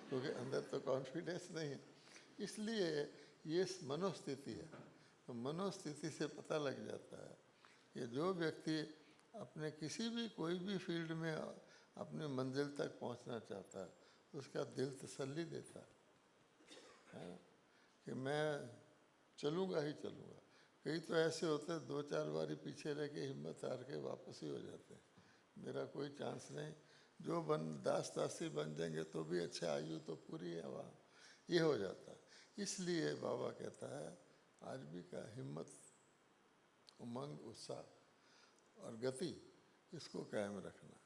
क्योंकि अंदर तो कॉन्फिडेंस नहीं है। इसलिए ये मनोस्थिति है, तो मनोस्थिति से पता लग जाता है कि जो व्यक्ति अपने किसी भी कोई भी फील्ड में अपनी मंजिल तक पहुंचना चाहता है, उसका दिल तसल्ली देता है कि मैं चलूँगा ही चलूँगा। कई तो ऐसे होते हैं 2-4 बारी पीछे रह के हिम्मत हार के वापस ही हो जाते हैं, मेरा कोई चांस नहीं, जो दास दासी बन जाएंगे तो भी अच्छा, आयु तो पूरी है वहाँ। ये हो जाता है। इसलिए बाबा कहता है आदमी का हिम्मत, उमंग, उत्साह और गति इसको कायम रखना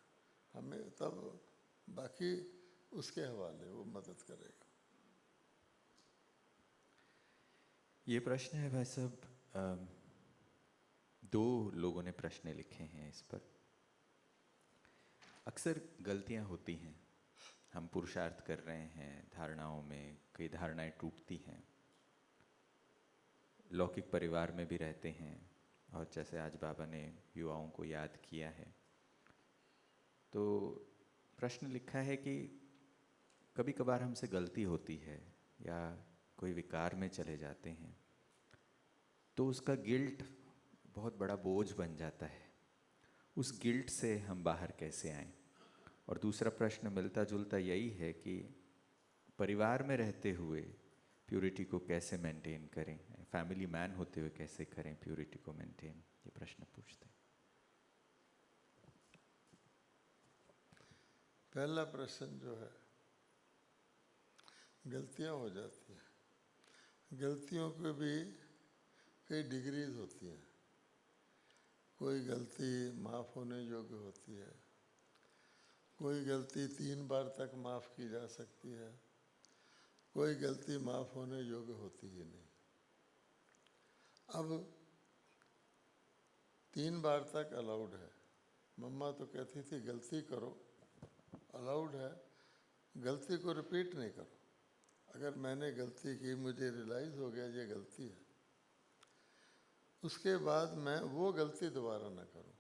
हमें, तब बाकी उसके हवाले, वो मदद करेगा। ये प्रश्न है भाई साहब, दो लोगों ने प्रश्न लिखे हैं इस पर। अक्सर गलतियां होती हैं, हम पुरुषार्थ कर रहे हैं, धारणाओं में कई धारणाएं टूटती हैं, लौकिक परिवार में भी रहते हैं, और जैसे आज बाबा ने युवाओं को याद किया है, तो प्रश्न लिखा है कि कभी कभार हमसे गलती होती है या कोई विकार में चले जाते हैं तो उसका गिल्ट बहुत बड़ा बोझ बन जाता है। उस गिल्ट से हम बाहर कैसे आएं? और दूसरा प्रश्न मिलता जुलता यही है कि परिवार में रहते हुए प्योरिटी को कैसे मेंटेन करें, फैमिली मैन होते हुए कैसे करें प्योरिटी को मेंटेन, ये प्रश्न पूछते हैं। पहला प्रश्न जो है, गलतियां हो जाती हैं, गलतियों की भी कई डिग्रीज होती हैं। कोई गलती माफ़ होने योग्य होती है, कोई गलती 3 बार तक माफ़ की जा सकती है, कोई गलती माफ़ होने योग्य होती ही नहीं। अब 3 बार तक अलाउड है। मम्मा तो कहती थी गलती करो, अलाउड है, गलती को रिपीट नहीं करो। अगर मैंने गलती की, मुझे रियलाइज़ हो गया ये गलती है, उसके बाद मैं वो गलती दोबारा ना करूं।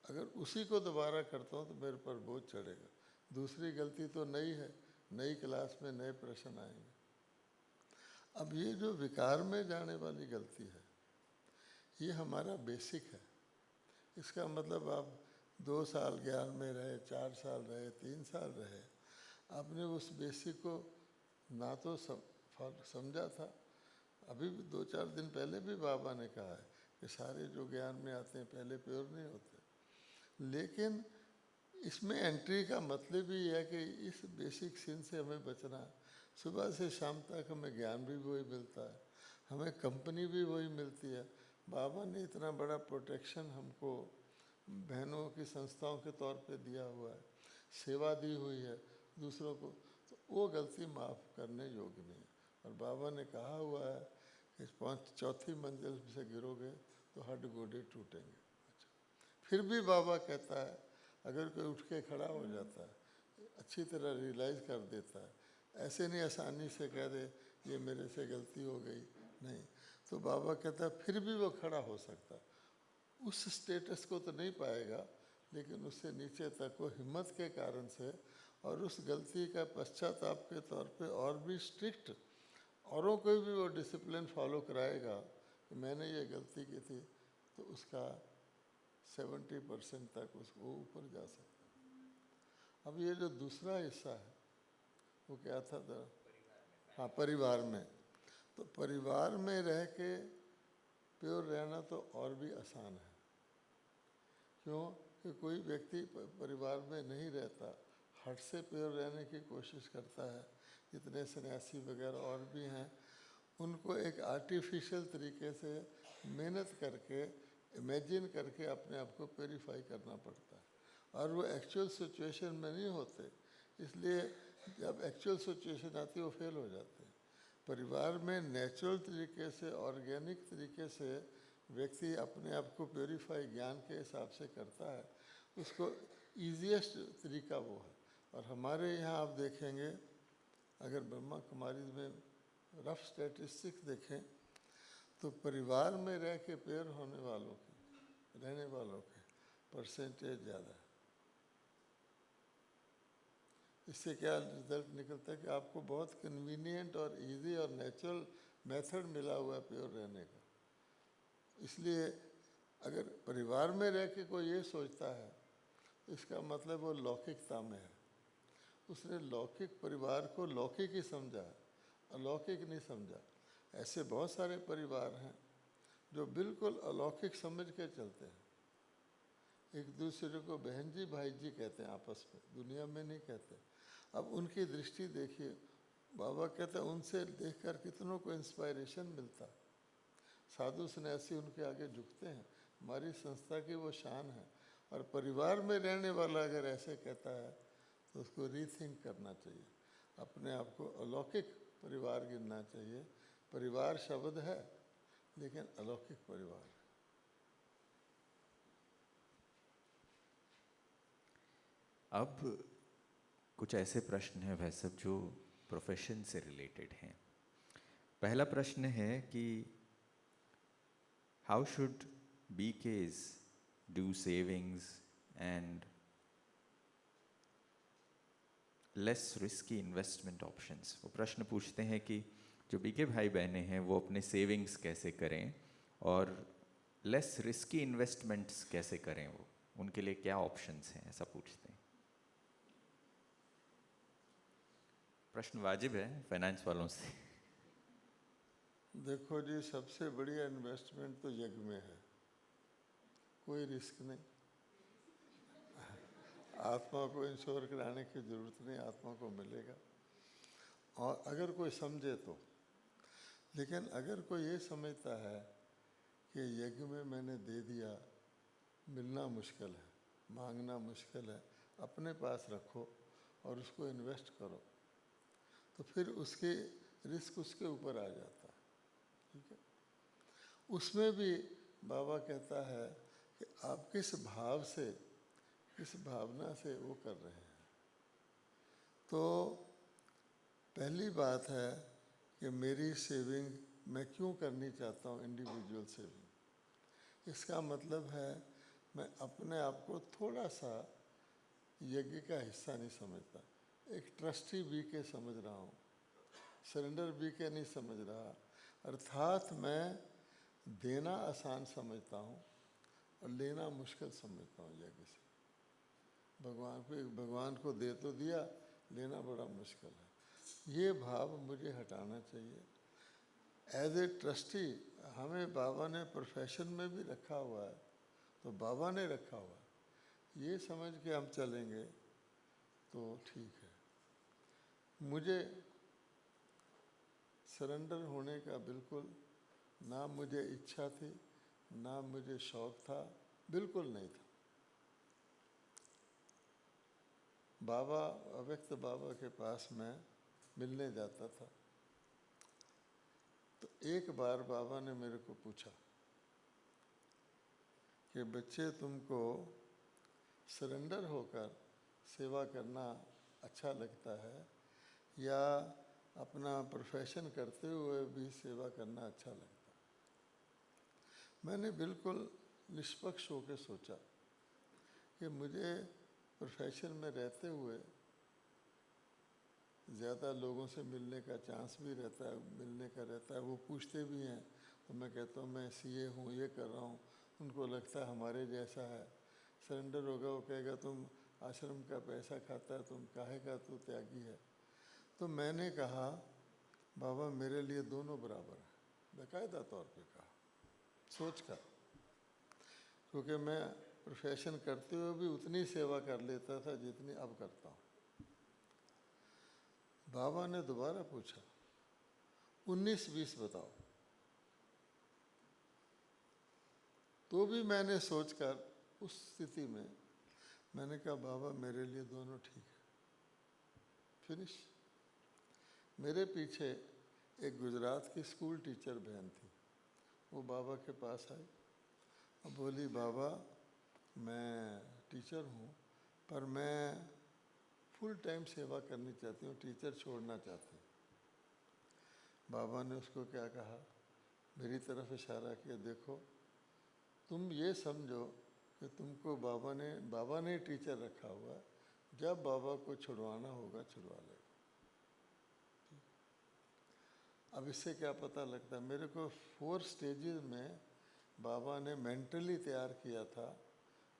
अगर उसी को दोबारा करता हूं तो मेरे पर बोझ चढ़ेगा। दूसरी गलती तो नई है, नई क्लास में नए प्रश्न आएंगे। अब ये जो विकार में जाने वाली गलती है, ये हमारा बेसिक है। इसका मतलब आप 2 साल ज्ञान में रहे, 4 साल रहे, 3 साल रहे, आपने उस बेसिक को ना तो समझा था। अभी भी 2-4 दिन पहले भी बाबा ने कहा है कि सारे जो ज्ञान में आते हैं पहले प्योर नहीं होते। लेकिन इसमें एंट्री का मतलब ही है कि इस बेसिक सिन से हमें बचना है। सुबह से शाम तक हमें ज्ञान भी वही मिलता है, हमें कंपनी भी वही मिलती है। बाबा ने इतना बड़ा प्रोटेक्शन हमको बहनों की संस्थाओं के तौर पे दिया हुआ है, सेवा दी हुई है दूसरों को, तो वो गलती माफ़ करने योग्य नहीं है। और बाबा ने कहा हुआ है कि 4थी मंजिल से गिरोगे तो हड्ड गोडे टूटेंगे। अच्छा, फिर भी बाबा कहता है अगर कोई उठ के खड़ा हो जाता है, अच्छी तरह रियलाइज़ कर देता है, ऐसे नहीं आसानी से कह दे ये मेरे से गलती हो गई, नहीं, तो बाबा कहता है फिर भी वो खड़ा हो सकता है। उस स्टेटस को तो नहीं पाएगा, लेकिन उससे नीचे तक वो हिम्मत के कारण से और उस गलती का पश्चाताप के तौर पे और भी स्ट्रिक्ट औरों को भी वो डिसिप्लिन फॉलो कराएगा कि मैंने ये गलती की थी, तो उसका 70% तक उसको ऊपर जा सकता है। अब ये जो दूसरा हिस्सा है वो क्या था हाँ, परिवार में। तो परिवार में रह के प्योर रहना तो और भी आसान है। क्यों कि कोई व्यक्ति परिवार में नहीं रहता, हट से प्योर रहने की कोशिश करता है। जितने सन्यासी वगैरह और भी हैं, उनको एक आर्टिफिशियल तरीके से मेहनत करके, इमेजिन करके अपने आप को प्योरीफाई करना पड़ता है, और वो एक्चुअल सिचुएशन में नहीं होते। इसलिए जब एक्चुअल सिचुएशन आती है वो फेल हो जाते हैं। परिवार में नेचुरल तरीके से, ऑर्गेनिक तरीके से व्यक्ति अपने आप को प्योरीफाई ज्ञान के हिसाब से करता है, उसको ईजीएस्ट तरीका वो है। और हमारे यहाँ आप देखेंगे, अगर ब्रह्मा कुमारी में रफ स्टैटिस्टिक्स देखें तो परिवार में रह के प्योर होने वालों के, रहने वालों के परसेंटेज ज़्यादा है। इससे क्या रिजल्ट निकलता है कि आपको बहुत कन्वीनियंट और इजी और नेचुरल मेथड मिला हुआ है प्योर रहने का। इसलिए अगर परिवार में रह के कोई ये सोचता है, इसका मतलब वो लौकिकता में है। उसने लौकिक परिवार को लौकिक ही समझा है, अलौकिक नहीं समझा। ऐसे बहुत सारे परिवार हैं जो बिल्कुल अलौकिक समझ के चलते हैं, एक दूसरे को बहन जी भाई जी कहते हैं आपस में, दुनिया में नहीं कहते। अब उनकी दृष्टि देखिए, बाबा कहते उनसे देखकर कितनों को इंस्पायरेशन मिलता। साधु सन्यासी उनके आगे झुकते हैं। हमारी संस्था की वो शान है। और परिवार में रहने वाला अगर ऐसे कहता है तो उसको रीथिंक करना चाहिए। अपने आप को अलौकिक परिवार गिनना चाहिए। परिवार शब्द है लेकिन अलौकिक परिवार है। अब कुछ ऐसे प्रश्न हैं वह सब जो प्रोफेशन से रिलेटेड हैं। पहला प्रश्न है कि how should BKs do savings and less risky investment options. वो प्रश्न पूछते हैं कि जो BK भाई बहनें हैं वो अपने सेविंग्स कैसे करें और लेस रिस्की इन्वेस्टमेंट्स कैसे करें, वो उनके लिए क्या ऑप्शंस हैं, ऐसा पूछते हैं। प्रश्न वाजिब है फाइनेंस वालों से। देखो जी, सबसे बढ़िया इन्वेस्टमेंट तो यज्ञ में है। कोई रिस्क नहीं, आत्मा को इंश्योर कराने की ज़रूरत नहीं, आत्मा को मिलेगा। और अगर कोई समझे तो। लेकिन अगर कोई ये समझता है कि यज्ञ में मैंने दे दिया, मिलना मुश्किल है, मांगना मुश्किल है, अपने पास रखो और उसको इन्वेस्ट करो, तो फिर उसके रिस्क उसके ऊपर आ जाता है। ठीक है, उसमें भी बाबा कहता है कि आप किस भाव से, किस भावना से वो कर रहे हैं। तो पहली बात है कि मेरी सेविंग मैं क्यों करनी चाहता हूँ, इंडिविजुअल सेविंग। इसका मतलब है मैं अपने आप को थोड़ा सा यज्ञ का हिस्सा नहीं समझता, एक ट्रस्टी BK समझ रहा हूँ, सरेंडर BK नहीं समझ रहा। अर्थात मैं देना आसान समझता हूँ और लेना मुश्किल समझता हूँ यज्ञ से। भगवान को दे तो दिया, लेना बड़ा मुश्किल है। ये भाव मुझे हटाना चाहिए। एज ए ट्रस्टी हमें बाबा ने प्रोफेशन में भी रखा हुआ है, तो बाबा ने रखा हुआ है, ये समझ के हम चलेंगे तो ठीक है। मुझे सरेंडर होने का बिल्कुल ना मुझे इच्छा थी, ना मुझे शौक़ था, बिल्कुल नहीं था। बाबा, अव्यक्त बाबा के पास मैं मिलने जाता था, तो एक बार बाबा ने मेरे को पूछा कि बच्चे, तुमको सरेंडर होकर सेवा करना अच्छा लगता है या अपना प्रोफेशन करते हुए भी सेवा करना अच्छा लगता है। मैंने बिल्कुल निष्पक्ष होकर सोचा कि मुझे प्रोफेशन में रहते हुए ज़्यादा लोगों से मिलने का चांस भी रहता है, मिलने का रहता है। वो पूछते भी हैं तो मैं कहता हूँ मैं CA हूँ, ये कर रहा हूँ। उनको लगता है हमारे जैसा है। सरेंडर होगा, वो कहेगा तुम आश्रम का पैसा खाता है, तुम काहे का तू त्यागी है। तो मैंने कहा बाबा मेरे लिए दोनों बराबर है, बाकायदा तौर पे कहा, सोच कर। क्योंकि मैं प्रोफेशन करते हुए भी उतनी सेवा कर लेता था जितनी अब करता हूँ। बाबा ने दोबारा पूछा 19-20 बताओ, तो भी मैंने सोचकर उस स्थिति में मैंने कहा बाबा मेरे लिए दोनों ठीक है, फिनिश। मेरे पीछे एक गुजरात की स्कूल टीचर बहन थी, वो बाबा के पास आई और बोली बाबा मैं टीचर हूँ पर मैं फुल टाइम सेवा करनी चाहती हूँ, टीचर छोड़ना चाहती हूँ। बाबा ने उसको क्या कहा, मेरी तरफ इशारा किया, देखो तुम ये समझो कि तुमको बाबा ने टीचर रखा हुआ है, जब बाबा को छुड़वाना होगा छुड़वा लेगा। अब इससे क्या पता लगता है, मेरे को 4 स्टेजेस में बाबा ने मेंटली तैयार किया था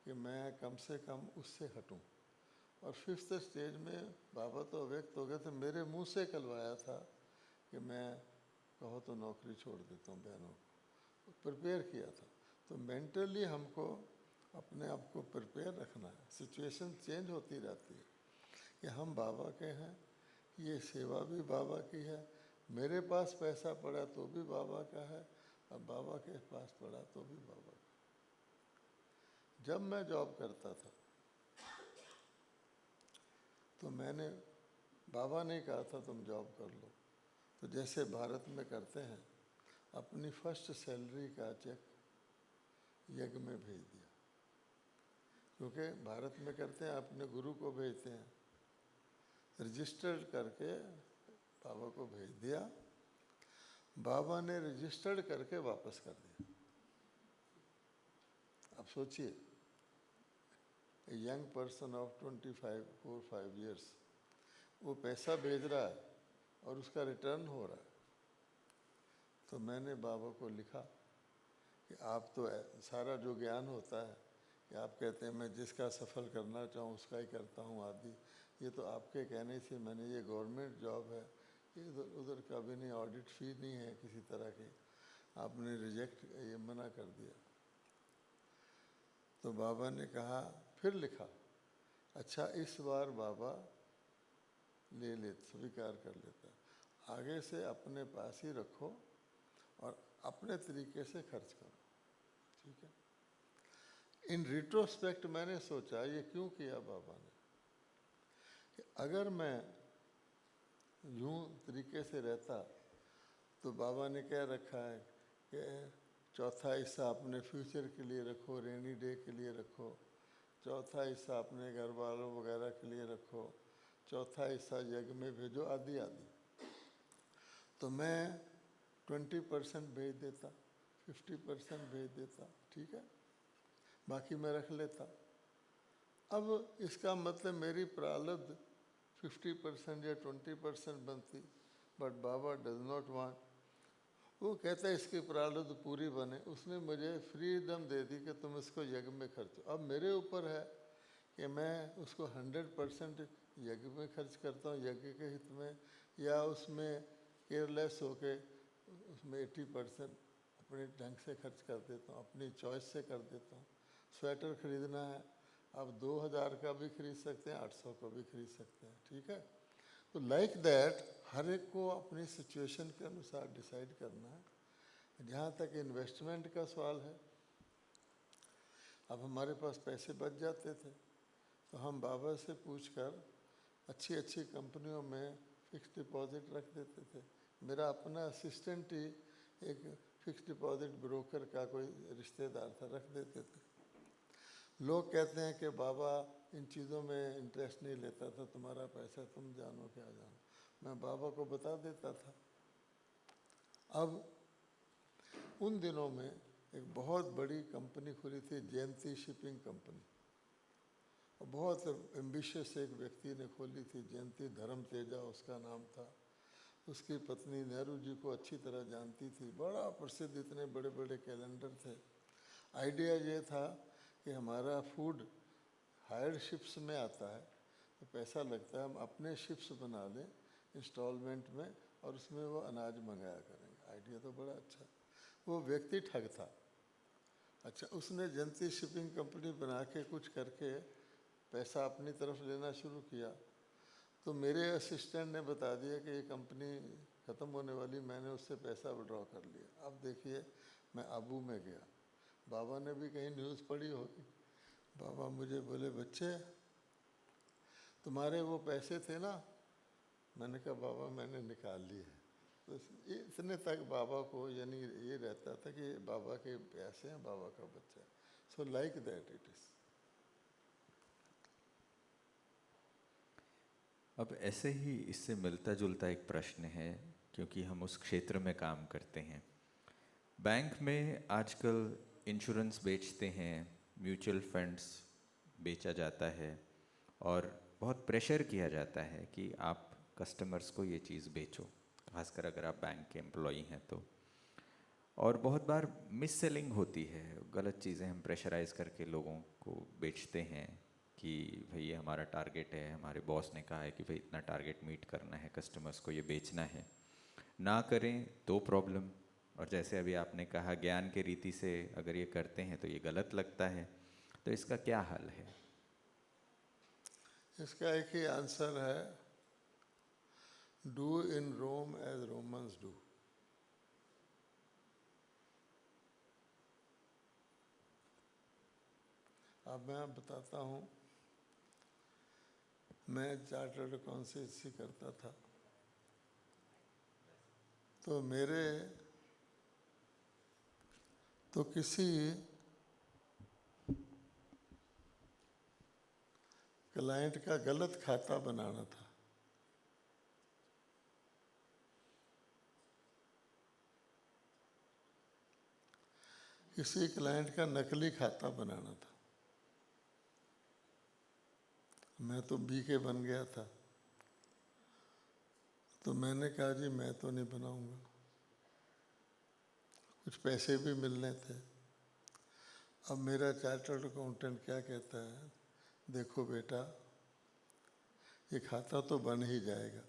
कि मैं कम से कम उससे हटूं। और 5th स्टेज में बाबा तो अव्यक्त हो गए थे, मेरे मुंह से कहलवाया था कि मैं कहो तो नौकरी छोड़ देता हूँ, बहनों को प्रिपेयर किया था। तो मेंटली हमको अपने आप को प्रिपेयर रखना है। सिचुएशन चेंज होती रहती है कि हम बाबा के हैं ये सेवा भी बाबा की है, मेरे पास पैसा पड़ा तो भी बाबा का है, और बाबा के पास पड़ा तो भी बाबा का। जब मैं जॉब करता था तो मैंने, बाबा ने कहा था तुम जॉब कर लो, तो जैसे भारत में करते हैं, अपनी फर्स्ट सैलरी का चेक यज्ञ में भेज दिया, क्योंकि भारत में करते हैं अपने गुरु को भेजते हैं, रजिस्टर्ड करके बाबा को भेज दिया। बाबा ने रजिस्टर्ड करके वापस कर दिया। अब सोचिए, a young person of 25 years वो पैसा भेज रहा है और उसका रिटर्न हो रहा है। तो मैंने बाबा को लिखा कि आप तो सारा जो ज्ञान होता है कि आप कहते हैं मैं जिसका सफल करना चाहूँ उसका ही करता हूँ आदि, ये तो आपके कहने से मैंने, ये गवर्नमेंट जॉब है, ये इधर उधर का भी नहीं, ऑडिट फी नहीं है किसी तरह की, आपने रिजेक्ट, ये मना कर दिया। तो बाबा ने कहा, फिर लिखा, अच्छा इस बार बाबा ले स्वीकार कर लेता है, आगे से अपने पास ही रखो और अपने तरीके से खर्च करो, ठीक है। इन रिट्रोस्पेक्ट मैंने सोचा ये क्यों किया बाबा ने, कि अगर मैं यूं तरीके से रहता तो बाबा ने क्या रखा है कि चौथा हिस्सा अपने फ्यूचर के लिए रखो, रेनी डे के लिए रखो, चौथा हिस्सा अपने घर वालों वगैरह के लिए रखो, चौथा हिस्सा यज्ञ में भेजो, आदि आदि। तो मैं 20% भेज देता, 50% भेज देता, ठीक है, बाकी मैं रख लेता। अब इसका मतलब मेरी प्रारब्ध 50% या 20% बनती, but Baba does not want, वो कहता है इसकी प्रारब्ध पूरी बने। उसने मुझे फ्रीडम दे दी कि तुम इसको यज्ञ में खर्चो। अब मेरे ऊपर है कि मैं उसको 100% यज्ञ में खर्च करता हूँ, यज्ञ के हित में, या उसमें केयरलेस होके उसमें 80% अपने ढंग से खर्च कर देता हूँ, अपनी चॉइस से कर देता हूँ। स्वेटर खरीदना है, आप 2000 का भी खरीद सकते हैं, 800 का भी खरीद सकते हैं, ठीक है। तो लाइक दैट हर एक को अपनी सिचुएशन के अनुसार डिसाइड करना है। जहाँ तक इन्वेस्टमेंट का सवाल है, अब हमारे पास पैसे बच जाते थे तो हम बाबा से पूछकर अच्छी अच्छी कंपनियों में फिक्स डिपॉजिट रख देते थे। मेरा अपना असिस्टेंट ही एक फिक्स डिपॉजिट ब्रोकर का कोई रिश्तेदार था, रख देते थे। लोग कहते हैं कि बाबा इन चीज़ों में इंटरेस्ट नहीं लेता था, तुम्हारा पैसा तुम जानो क्या जानो, मैं बाबा को बता देता था। अब उन दिनों में एक बहुत बड़ी कंपनी खुली थी, जयंती शिपिंग कंपनी, और बहुत एम्बिशियस एक व्यक्ति ने खोली थी, जयंती धर्म तेजा उसका नाम था। उसकी पत्नी नेहरू जी को अच्छी तरह जानती थी, बड़ा प्रसिद्ध, इतने बड़े बड़े कैलेंडर थे। आइडिया ये था कि हमारा फूड हायर्ड शिप्स में आता है तो पैसा लगता है, हम अपने शिप्स बना लें इंस्टॉलमेंट में और उसमें वो अनाज मंगाया करेंगे। आइडिया तो बड़ा अच्छा। वो व्यक्ति ठग था। अच्छा, उसने जयंती शिपिंग कंपनी बना के कुछ करके पैसा अपनी तरफ लेना शुरू किया। तो मेरे असिस्टेंट ने बता दिया कि ये कंपनी ख़त्म होने वाली, मैंने उससे पैसा विड्रॉ कर लिया। अब देखिए, मैं आबू में गया, बाबा ने भी कहीं न्यूज़ पढ़ी होगी। बाबा मुझे बोले, बच्चे तुम्हारे वो पैसे थे ना? मैंने कहा बाबा मैंने निकाल लिए हैं। तो इतने तक बाबा को यानी ये रहता था कि बाबा के पैसे हैं, बाबा का बच्चा है। So like that it is. अब ऐसे ही इससे मिलता जुलता एक प्रश्न है, क्योंकि हम उस क्षेत्र में काम करते हैं। बैंक में आजकल इंश्योरेंस बेचते हैं, म्यूचुअल फंड्स बेचा जाता है, और बहुत प्रेशर किया जाता है कि आप कस्टमर्स को ये चीज़ बेचो, खासकर अगर आप बैंक के एम्प्लॉई हैं तो। और बहुत बार मिस सेलिंग होती है, गलत चीज़ें हम प्रेशराइज करके लोगों को बेचते हैं कि भाई ये हमारा टारगेट है, हमारे बॉस ने कहा है कि भाई इतना टारगेट मीट करना है, कस्टमर्स को ये बेचना है। ना करें तो प्रॉब्लम, और जैसे अभी आपने कहा ज्ञान के रीति से अगर ये करते हैं तो ये गलत लगता है। तो इसका क्या हल है? इसका एक ही आंसर है Do in Rome as Romans do. अब मैं बताता हूँ, मैं चार्टर्ड अकाउंटेंसी करता था, तो मेरे तो किसी क्लाइंट का गलत खाता बनाना था। किसी क्लाइंट का नकली खाता बनाना था। मैं तो बीके बन गया था, तो मैंने कहा जी मैं तो नहीं बनाऊंगा। कुछ पैसे भी मिलने थे। अब मेरा चार्टर्ड अकाउंटेंट क्या कहता है, देखो बेटा ये खाता तो बन ही जाएगा,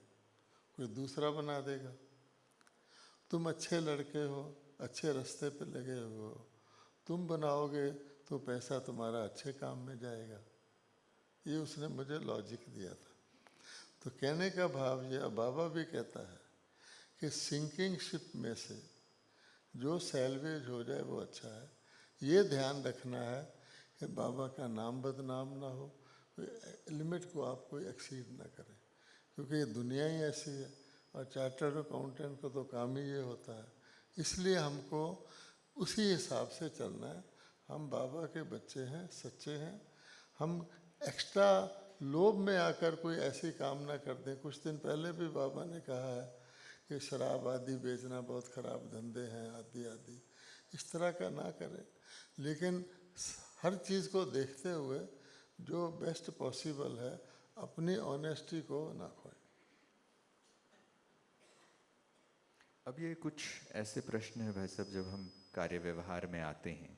कोई दूसरा बना देगा। तुम अच्छे लड़के हो, अच्छे रास्ते पे लगे हो, तुम बनाओगे तो पैसा तुम्हारा अच्छे काम में जाएगा। ये उसने मुझे लॉजिक दिया था। तो कहने का भाव ये, बाबा भी कहता है कि सिंकिंग शिप में से जो सैल्वेज हो जाए वो अच्छा है। ये ध्यान रखना है कि बाबा का नाम बदनाम ना हो, लिमिट को आप कोई एक्सीड ना करें, क्योंकि ये दुनिया ही ऐसी है और चार्टर्ड अकाउंटेंट को तो काम ही ये होता है। इसलिए हमको उसी हिसाब से चलना है। हम बाबा के बच्चे हैं, सच्चे हैं। हम एक्स्ट्रा लोभ में आकर कोई ऐसी काम ना कर दें। कुछ दिन पहले भी बाबा ने कहा है कि शराब आदि बेचना बहुत ख़राब धंधे हैं, आदि आदि, इस तरह का ना करें। लेकिन हर चीज़ को देखते हुए जो बेस्ट पॉसिबल है, अपनी ऑनेस्टी को ना खोएं। अब ये कुछ ऐसे प्रश्न हैं भाई साहब, जब हम कार्य व्यवहार में आते हैं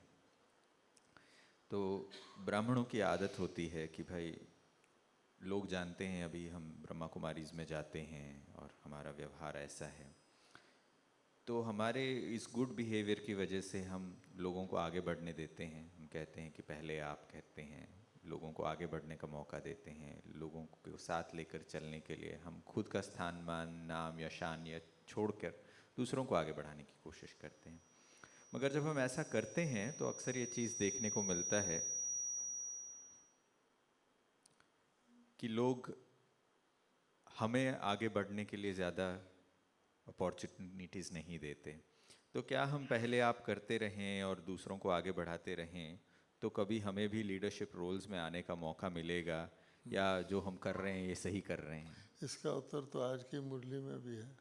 तो ब्राह्मणों की आदत होती है कि भाई लोग जानते हैं अभी हम ब्रह्मा कुमारीज़ में जाते हैं और हमारा व्यवहार ऐसा है, तो हमारे इस गुड बिहेवियर की वजह से हम लोगों को आगे बढ़ने देते हैं। हम कहते हैं कि पहले आप कहते हैं, लोगों को आगे बढ़ने का मौका देते हैं, लोगों को साथ लेकर चलने के लिए हम खुद का स्थान मान, नाम या शान या छोड़कर दूसरों को आगे बढ़ाने की कोशिश करते हैं। मगर जब हम ऐसा करते हैं तो अक्सर ये चीज़ देखने को मिलता है कि लोग हमें आगे बढ़ने के लिए ज़्यादा अपॉर्चुनिटीज़ नहीं देते। तो क्या हम पहले आप करते रहें और दूसरों को आगे बढ़ाते रहें तो कभी हमें भी लीडरशिप रोल्स में आने का मौका मिलेगा, या जो हम कर रहे हैं ये सही कर रहे हैं? इसका उत्तर तो आज की मुरली में भी है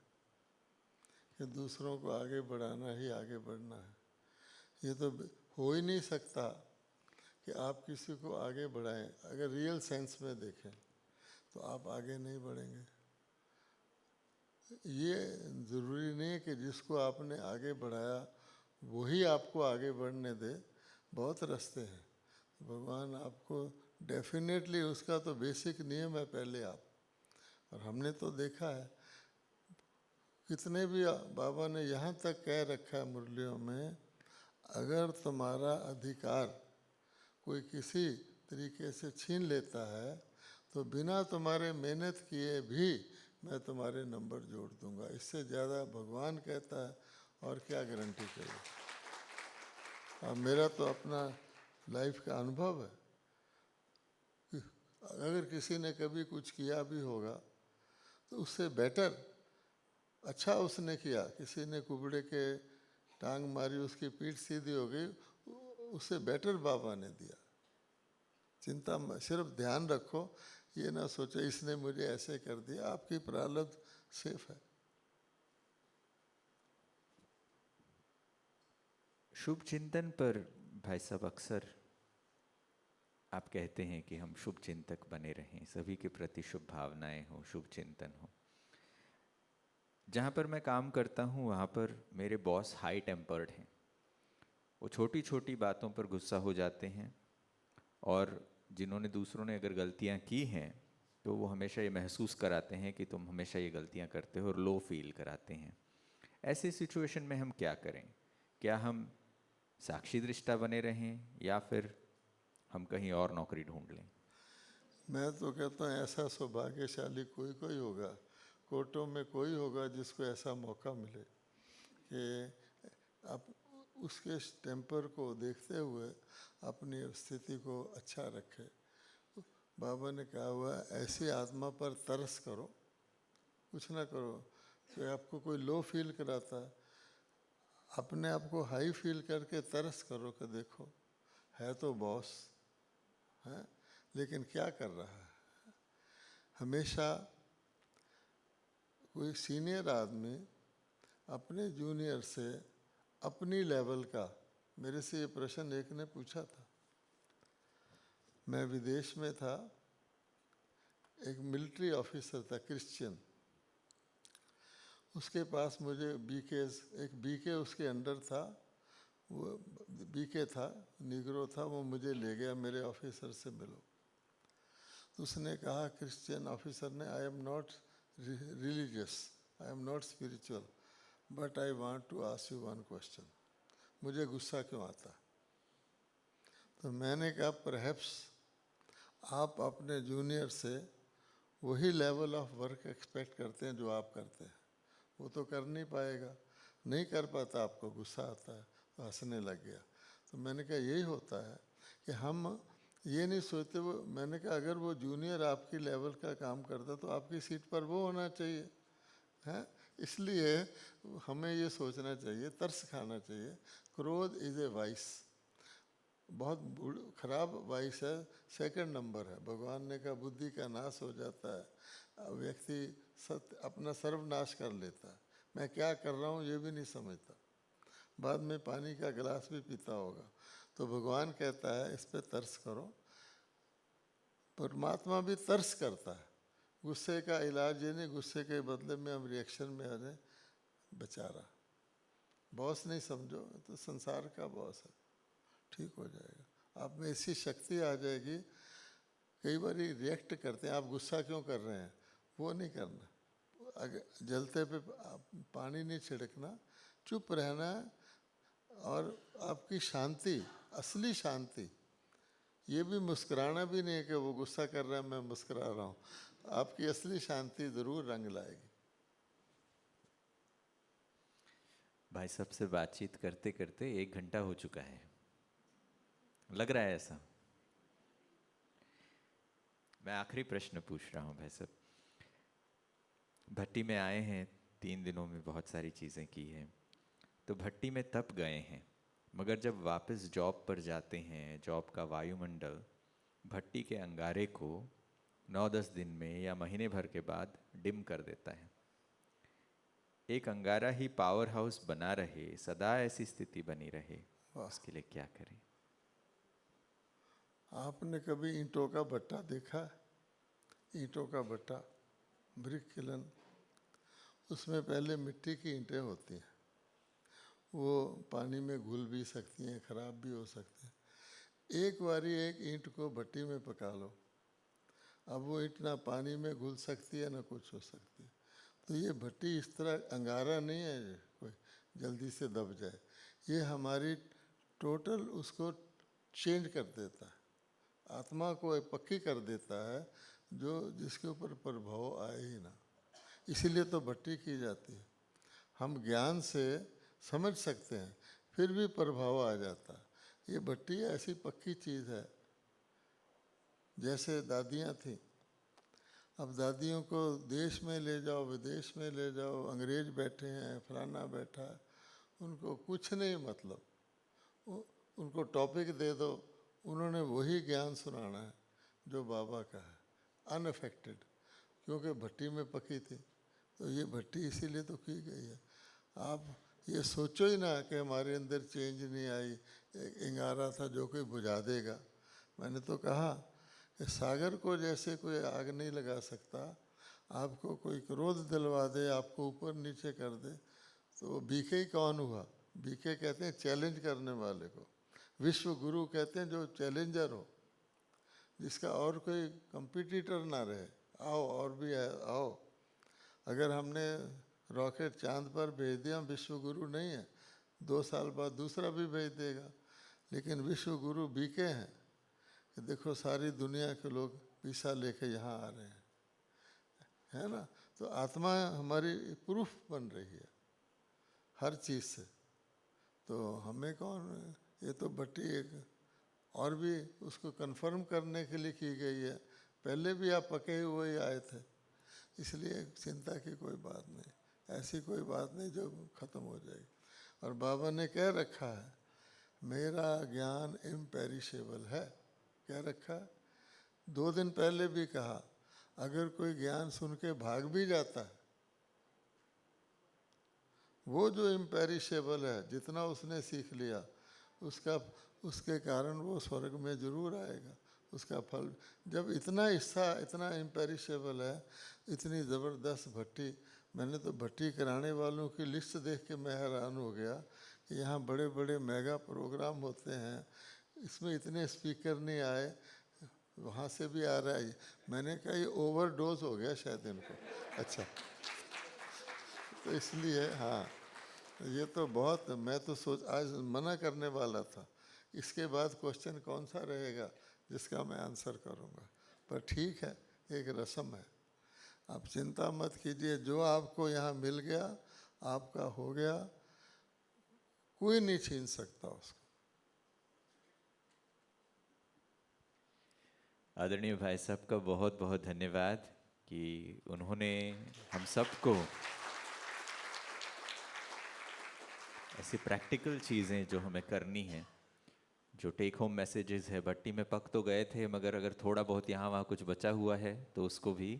कि दूसरों को आगे बढ़ाना ही आगे बढ़ना है। ये तो हो ही नहीं सकता कि आप किसी को आगे बढ़ाएं। अगर रियल सेंस में देखें तो आप आगे नहीं बढ़ेंगे। ये ज़रूरी नहीं है कि जिसको आपने आगे बढ़ाया वही आपको आगे बढ़ने दे। बहुत रास्ते हैं। भगवान आपको डेफिनेटली, उसका तो बेसिक नियम है पहले आप। और हमने तो देखा है कितने भी बाबा ने यहाँ तक कह रखा है मुरलियों में, अगर तुम्हारा अधिकार कोई किसी तरीके से छीन लेता है तो बिना तुम्हारे मेहनत किए भी मैं तुम्हारे नंबर जोड़ दूंगा। इससे ज़्यादा भगवान कहता है और क्या गारंटी चाहिए। अब मेरा तो अपना लाइफ का अनुभव है कि अगर किसी ने कभी कुछ किया भी होगा तो उससे बेटर, अच्छा उसने किया, किसी ने कुबड़े के टांग मारी, उसकी पीठ सीधी हो गई, उससे बेटर बाबा ने दिया। चिंता सिर्फ ध्यान रखो, ये ना सोचो इसने मुझे ऐसे कर दिया। आपकी प्रारब्ध सेफ है। शुभ चिंतन पर भाई साहब अक्सर आप कहते हैं कि हम शुभ चिंतक बने रहें, सभी के प्रति शुभ भावनाएं हो, शुभ चिंतन हो। जहाँ पर मैं काम करता हूँ वहाँ पर मेरे बॉस हाई टेम्पर्ड हैं। वो छोटी छोटी बातों पर गुस्सा हो जाते हैं, और जिन्होंने दूसरों ने अगर गलतियाँ की हैं तो वो हमेशा ये महसूस कराते हैं कि तुम हमेशा ये गलतियाँ करते हो, और लो फील कराते हैं। ऐसी सिचुएशन में हम क्या करें? क्या हम साक्षी दृष्टा बने रहें या फिर हम कहीं और नौकरी ढूंढ लें? मैं तो कहता हूँ ऐसा सौभाग्यशाली कोई कोई होगा, कोर्टों में कोई होगा जिसको ऐसा मौका मिले कि आप उसके टेम्पर को देखते हुए अपनी स्थिति को अच्छा रखे। बाबा ने कहा हुआ ऐसी आत्मा पर तरस करो, कुछ ना करो। तो आपको कोई लो फील कराता है, अपने आप को हाई फील करके तरस करो कि देखो है तो बॉस है, लेकिन क्या कर रहा है। हमेशा कोई सीनियर आदमी अपने जूनियर से अपनी लेवल का, मेरे से ये प्रश्न एक ने पूछा था, मैं विदेश में था, एक मिलिट्री ऑफिसर था क्रिश्चियन, उसके पास मुझे एक बीके उसके अंडर था, वो बीके था, निग्रो था, वो मुझे ले गया मेरे ऑफिसर से मिलो। तो उसने कहा, क्रिश्चियन ऑफिसर ने, I am not religious, I am not spiritual, but I want to ask you one question, मुझे गुस्सा क्यों आता। तो मैंने कहा परहैप्स आप अपने जूनियर से वही लेवल ऑफ वर्क एक्सपेक्ट करते हैं जो आप करते हैं, वो तो कर नहीं पाएगा, नहीं कर पाता, आपको गुस्सा आता है। तो हंसने लग गया। तो मैंने कहा यही होता है कि हम ये नहीं सोचते, वो मैंने कहा अगर वो जूनियर आपकी लेवल का काम करता तो आपकी सीट पर वो होना चाहिए हैं। इसलिए हमें ये सोचना चाहिए, तरस खाना चाहिए। क्रोध इज़ ए वाइस, बहुत खराब वाइस है, सेकंड नंबर है। भगवान ने कहा बुद्धि का नाश हो जाता है, व्यक्ति अपना सर्वनाश कर लेता है। मैं क्या कर रहा हूँ ये भी नहीं समझता, बाद में पानी का गिलास भी पीता होगा। तो भगवान कहता है इस पे तरस करो। परमात्मा भी तरस करता है। गुस्से का इलाज ये नहीं गुस्से के बदले में हम रिएक्शन में आ जाए, बेचारा बॉस नहीं समझो तो संसार का बॉस है, ठीक हो जाएगा। आप में ऐसी शक्ति आ जाएगी। कई बार रिएक्ट करते हैं, आप गुस्सा क्यों कर रहे हैं, वो नहीं करना। अगर जलते पे पानी नहीं छिड़कना, चुप रहना है। और आपकी शांति, असली शांति, ये भी मुस्कुराना भी नहीं है कि वो गुस्सा कर रहा है मैं मुस्कुरा रहा हूँ। आपकी असली शांति ज़रूर रंग लाएगी। भाई साहब से बातचीत करते करते 1 घंटा हो चुका है, लग रहा है ऐसा। मैं आखिरी प्रश्न पूछ रहा हूँ भाई साहब। भट्टी में आए हैं, 3 दिनों में बहुत सारी चीज़ें की हैं, तो भट्टी में तप गए हैं, मगर जब वापस जॉब पर जाते हैं, जॉब का वायुमंडल भट्टी के अंगारे को 9-10 दिन में या महीने भर के बाद डिम कर देता है। एक अंगारा ही पावर हाउस बना रहे, सदा ऐसी स्थिति बनी रहे, उसके लिए क्या करें? आपने कभी ईंटों का भट्टा देखा? ईंटों का भट्टा, ब्रिक किलन, उसमें पहले मिट्टी की ईंटें होती हैं, वो पानी में घुल भी सकती हैं, ख़राब भी हो सकती हैं। एक बारी एक ईंट को भट्टी में पका लो, अब वो ईंट ना पानी में घुल सकती है ना कुछ हो सकती है। तो ये भट्टी इस तरह अंगारा नहीं है कोई जल्दी से दब जाए, ये हमारी टोटल उसको चेंज कर देता है, आत्मा को पक्की कर देता है, जो जिसके ऊपर प्रभाव आए ही ना। इसीलिए तो भट्टी की जाती है। हम ज्ञान से समझ सकते हैं, फिर भी प्रभाव आ जाता है। ये भट्टी ऐसी पक्की चीज़ है, जैसे दादियाँ थीं। अब दादियों को देश में ले जाओ, विदेश में ले जाओ, अंग्रेज बैठे हैं, फलाना बैठा है, उनको कुछ नहीं मतलब, उनको टॉपिक दे दो, उन्होंने वही ज्ञान सुनाना है जो बाबा का है, अनअफेक्टेड, क्योंकि भट्टी में पकी थी। तो ये भट्टी इसीलिए तो की गई है। आप ये सोचो ही ना कि हमारे अंदर चेंज नहीं आई, एक अंगारा था जो कोई बुझा देगा। मैंने तो कहा कि सागर को जैसे कोई आग नहीं लगा सकता, आपको कोई क्रोध दिलवा दे, आपको ऊपर नीचे कर दे, तो बीके ही कौन हुआ? बीके कहते हैं चैलेंज करने वाले को, विश्व गुरु कहते हैं जो चैलेंजर हो, जिसका और कोई कंपटीटर ना रहे। आओ और भी है, आओ। अगर हमने रॉकेट चांद पर भेज दिया, विश्व गुरु नहीं है, 2 साल बाद दूसरा भी भेज देगा, लेकिन विश्व गुरु बीके हैं कि देखो सारी दुनिया के लोग वीसा लेके यहाँ आ रहे हैं, है ना। तो आत्मा हमारी प्रूफ बन रही है हर चीज़ से। तो हमें कौन, ये तो भट्टी एक और भी उसको कंफर्म करने के लिए की गई है। पहले भी आप पके हुए ही आए थे, इसलिए चिंता की कोई बात नहीं, ऐसी कोई बात नहीं जो ख़त्म हो जाएगी। और बाबा ने कह रखा है मेरा ज्ञान इम्पेरिशेबल है, कह रखा है। 2 दिन पहले भी कहा अगर कोई ज्ञान सुन के भाग भी जाता है, वो जो इम्पेरिशेबल है, जितना उसने सीख लिया उसके कारण वो स्वर्ग में जरूर आएगा, उसका फल। जब इतना हिस्सा इतना इम्पेरिशेबल है, इतनी ज़बरदस्त भट्टी, मैंने तो भट्टी कराने वालों की लिस्ट देख के मैं हैरान हो गया कि यहाँ बड़े बड़े मेगा प्रोग्राम होते हैं, इसमें इतने स्पीकर नहीं आए, वहाँ से भी आ रहा है। मैंने कहा ये ओवरडोज हो गया शायद इनको। अच्छा, तो इसलिए हाँ, ये तो बहुत, मैं तो आज मना करने वाला था, इसके बाद क्वेश्चन कौन सा रहेगा जिसका मैं आंसर करूँगा, पर ठीक है, एक रस्म है। आप चिंता मत कीजिए, जो आपको यहाँ मिल गया आपका हो गया, कोई नहीं छीन सकता उसको। आदरणीय भाई साहब का बहुत बहुत धन्यवाद कि उन्होंने हम सबको ऐसी प्रैक्टिकल चीज़ें जो हमें करनी है, जो टेक होम मैसेजेस है, भट्टी में पक तो गए थे मगर अगर थोड़ा बहुत यहाँ वहाँ कुछ बचा हुआ है तो उसको भी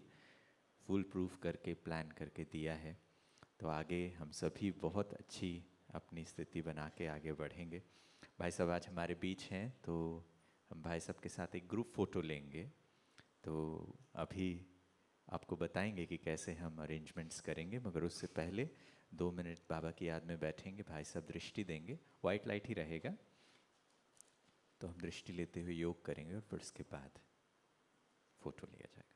फुल प्रूफ करके प्लान करके दिया है। तो आगे हम सभी बहुत अच्छी अपनी स्थिति बना के आगे बढ़ेंगे। भाई साहब आज हमारे बीच हैं, तो हम भाई साहब के साथ एक ग्रुप फ़ोटो लेंगे। तो अभी आपको बताएंगे कि कैसे हम अरेंजमेंट्स करेंगे, मगर उससे पहले 2 मिनट बाबा की याद में बैठेंगे। भाई साहब दृष्टि देंगे, वाइट लाइट ही रहेगा, तो हम दृष्टि लेते हुए योग करेंगे और फिर उसके बाद फोटो लिया जाएगा।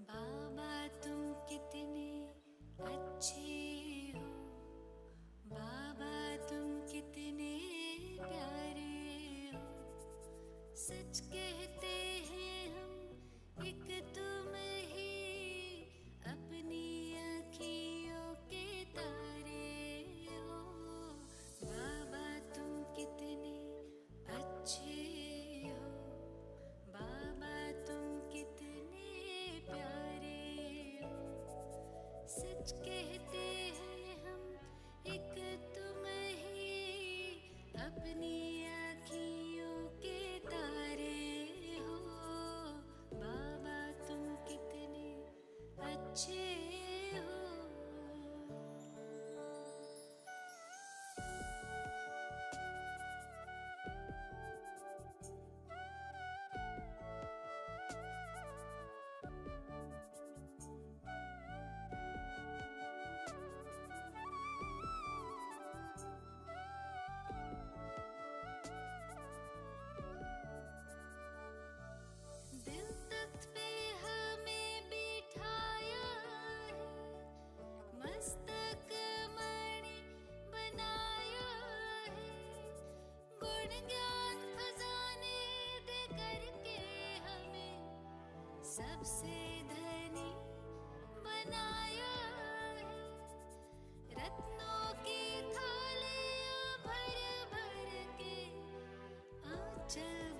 बाबा तुम कितने अच्छे हो, बाबा तुम कितने प्यारे हो, सच कहते हैं हम एक तुम ही अपनी आँखियों के तारे हो। बाबा तुम कितने अच्छे हो, बाबा तुम कितने प्यारे हो, सच कहते हैं हम एक तुम ही अपनी आँखियों के तारे हो। बाबा तुम कितने अच्छे हो। दिल तख्त पे हमें बिठाया है, मस्तक मणि बनाया है, गुण ज्ञान खजाने दे करके हमें सबसे धनी बनाया है। रत्नों की थालियां भर भर के आंचल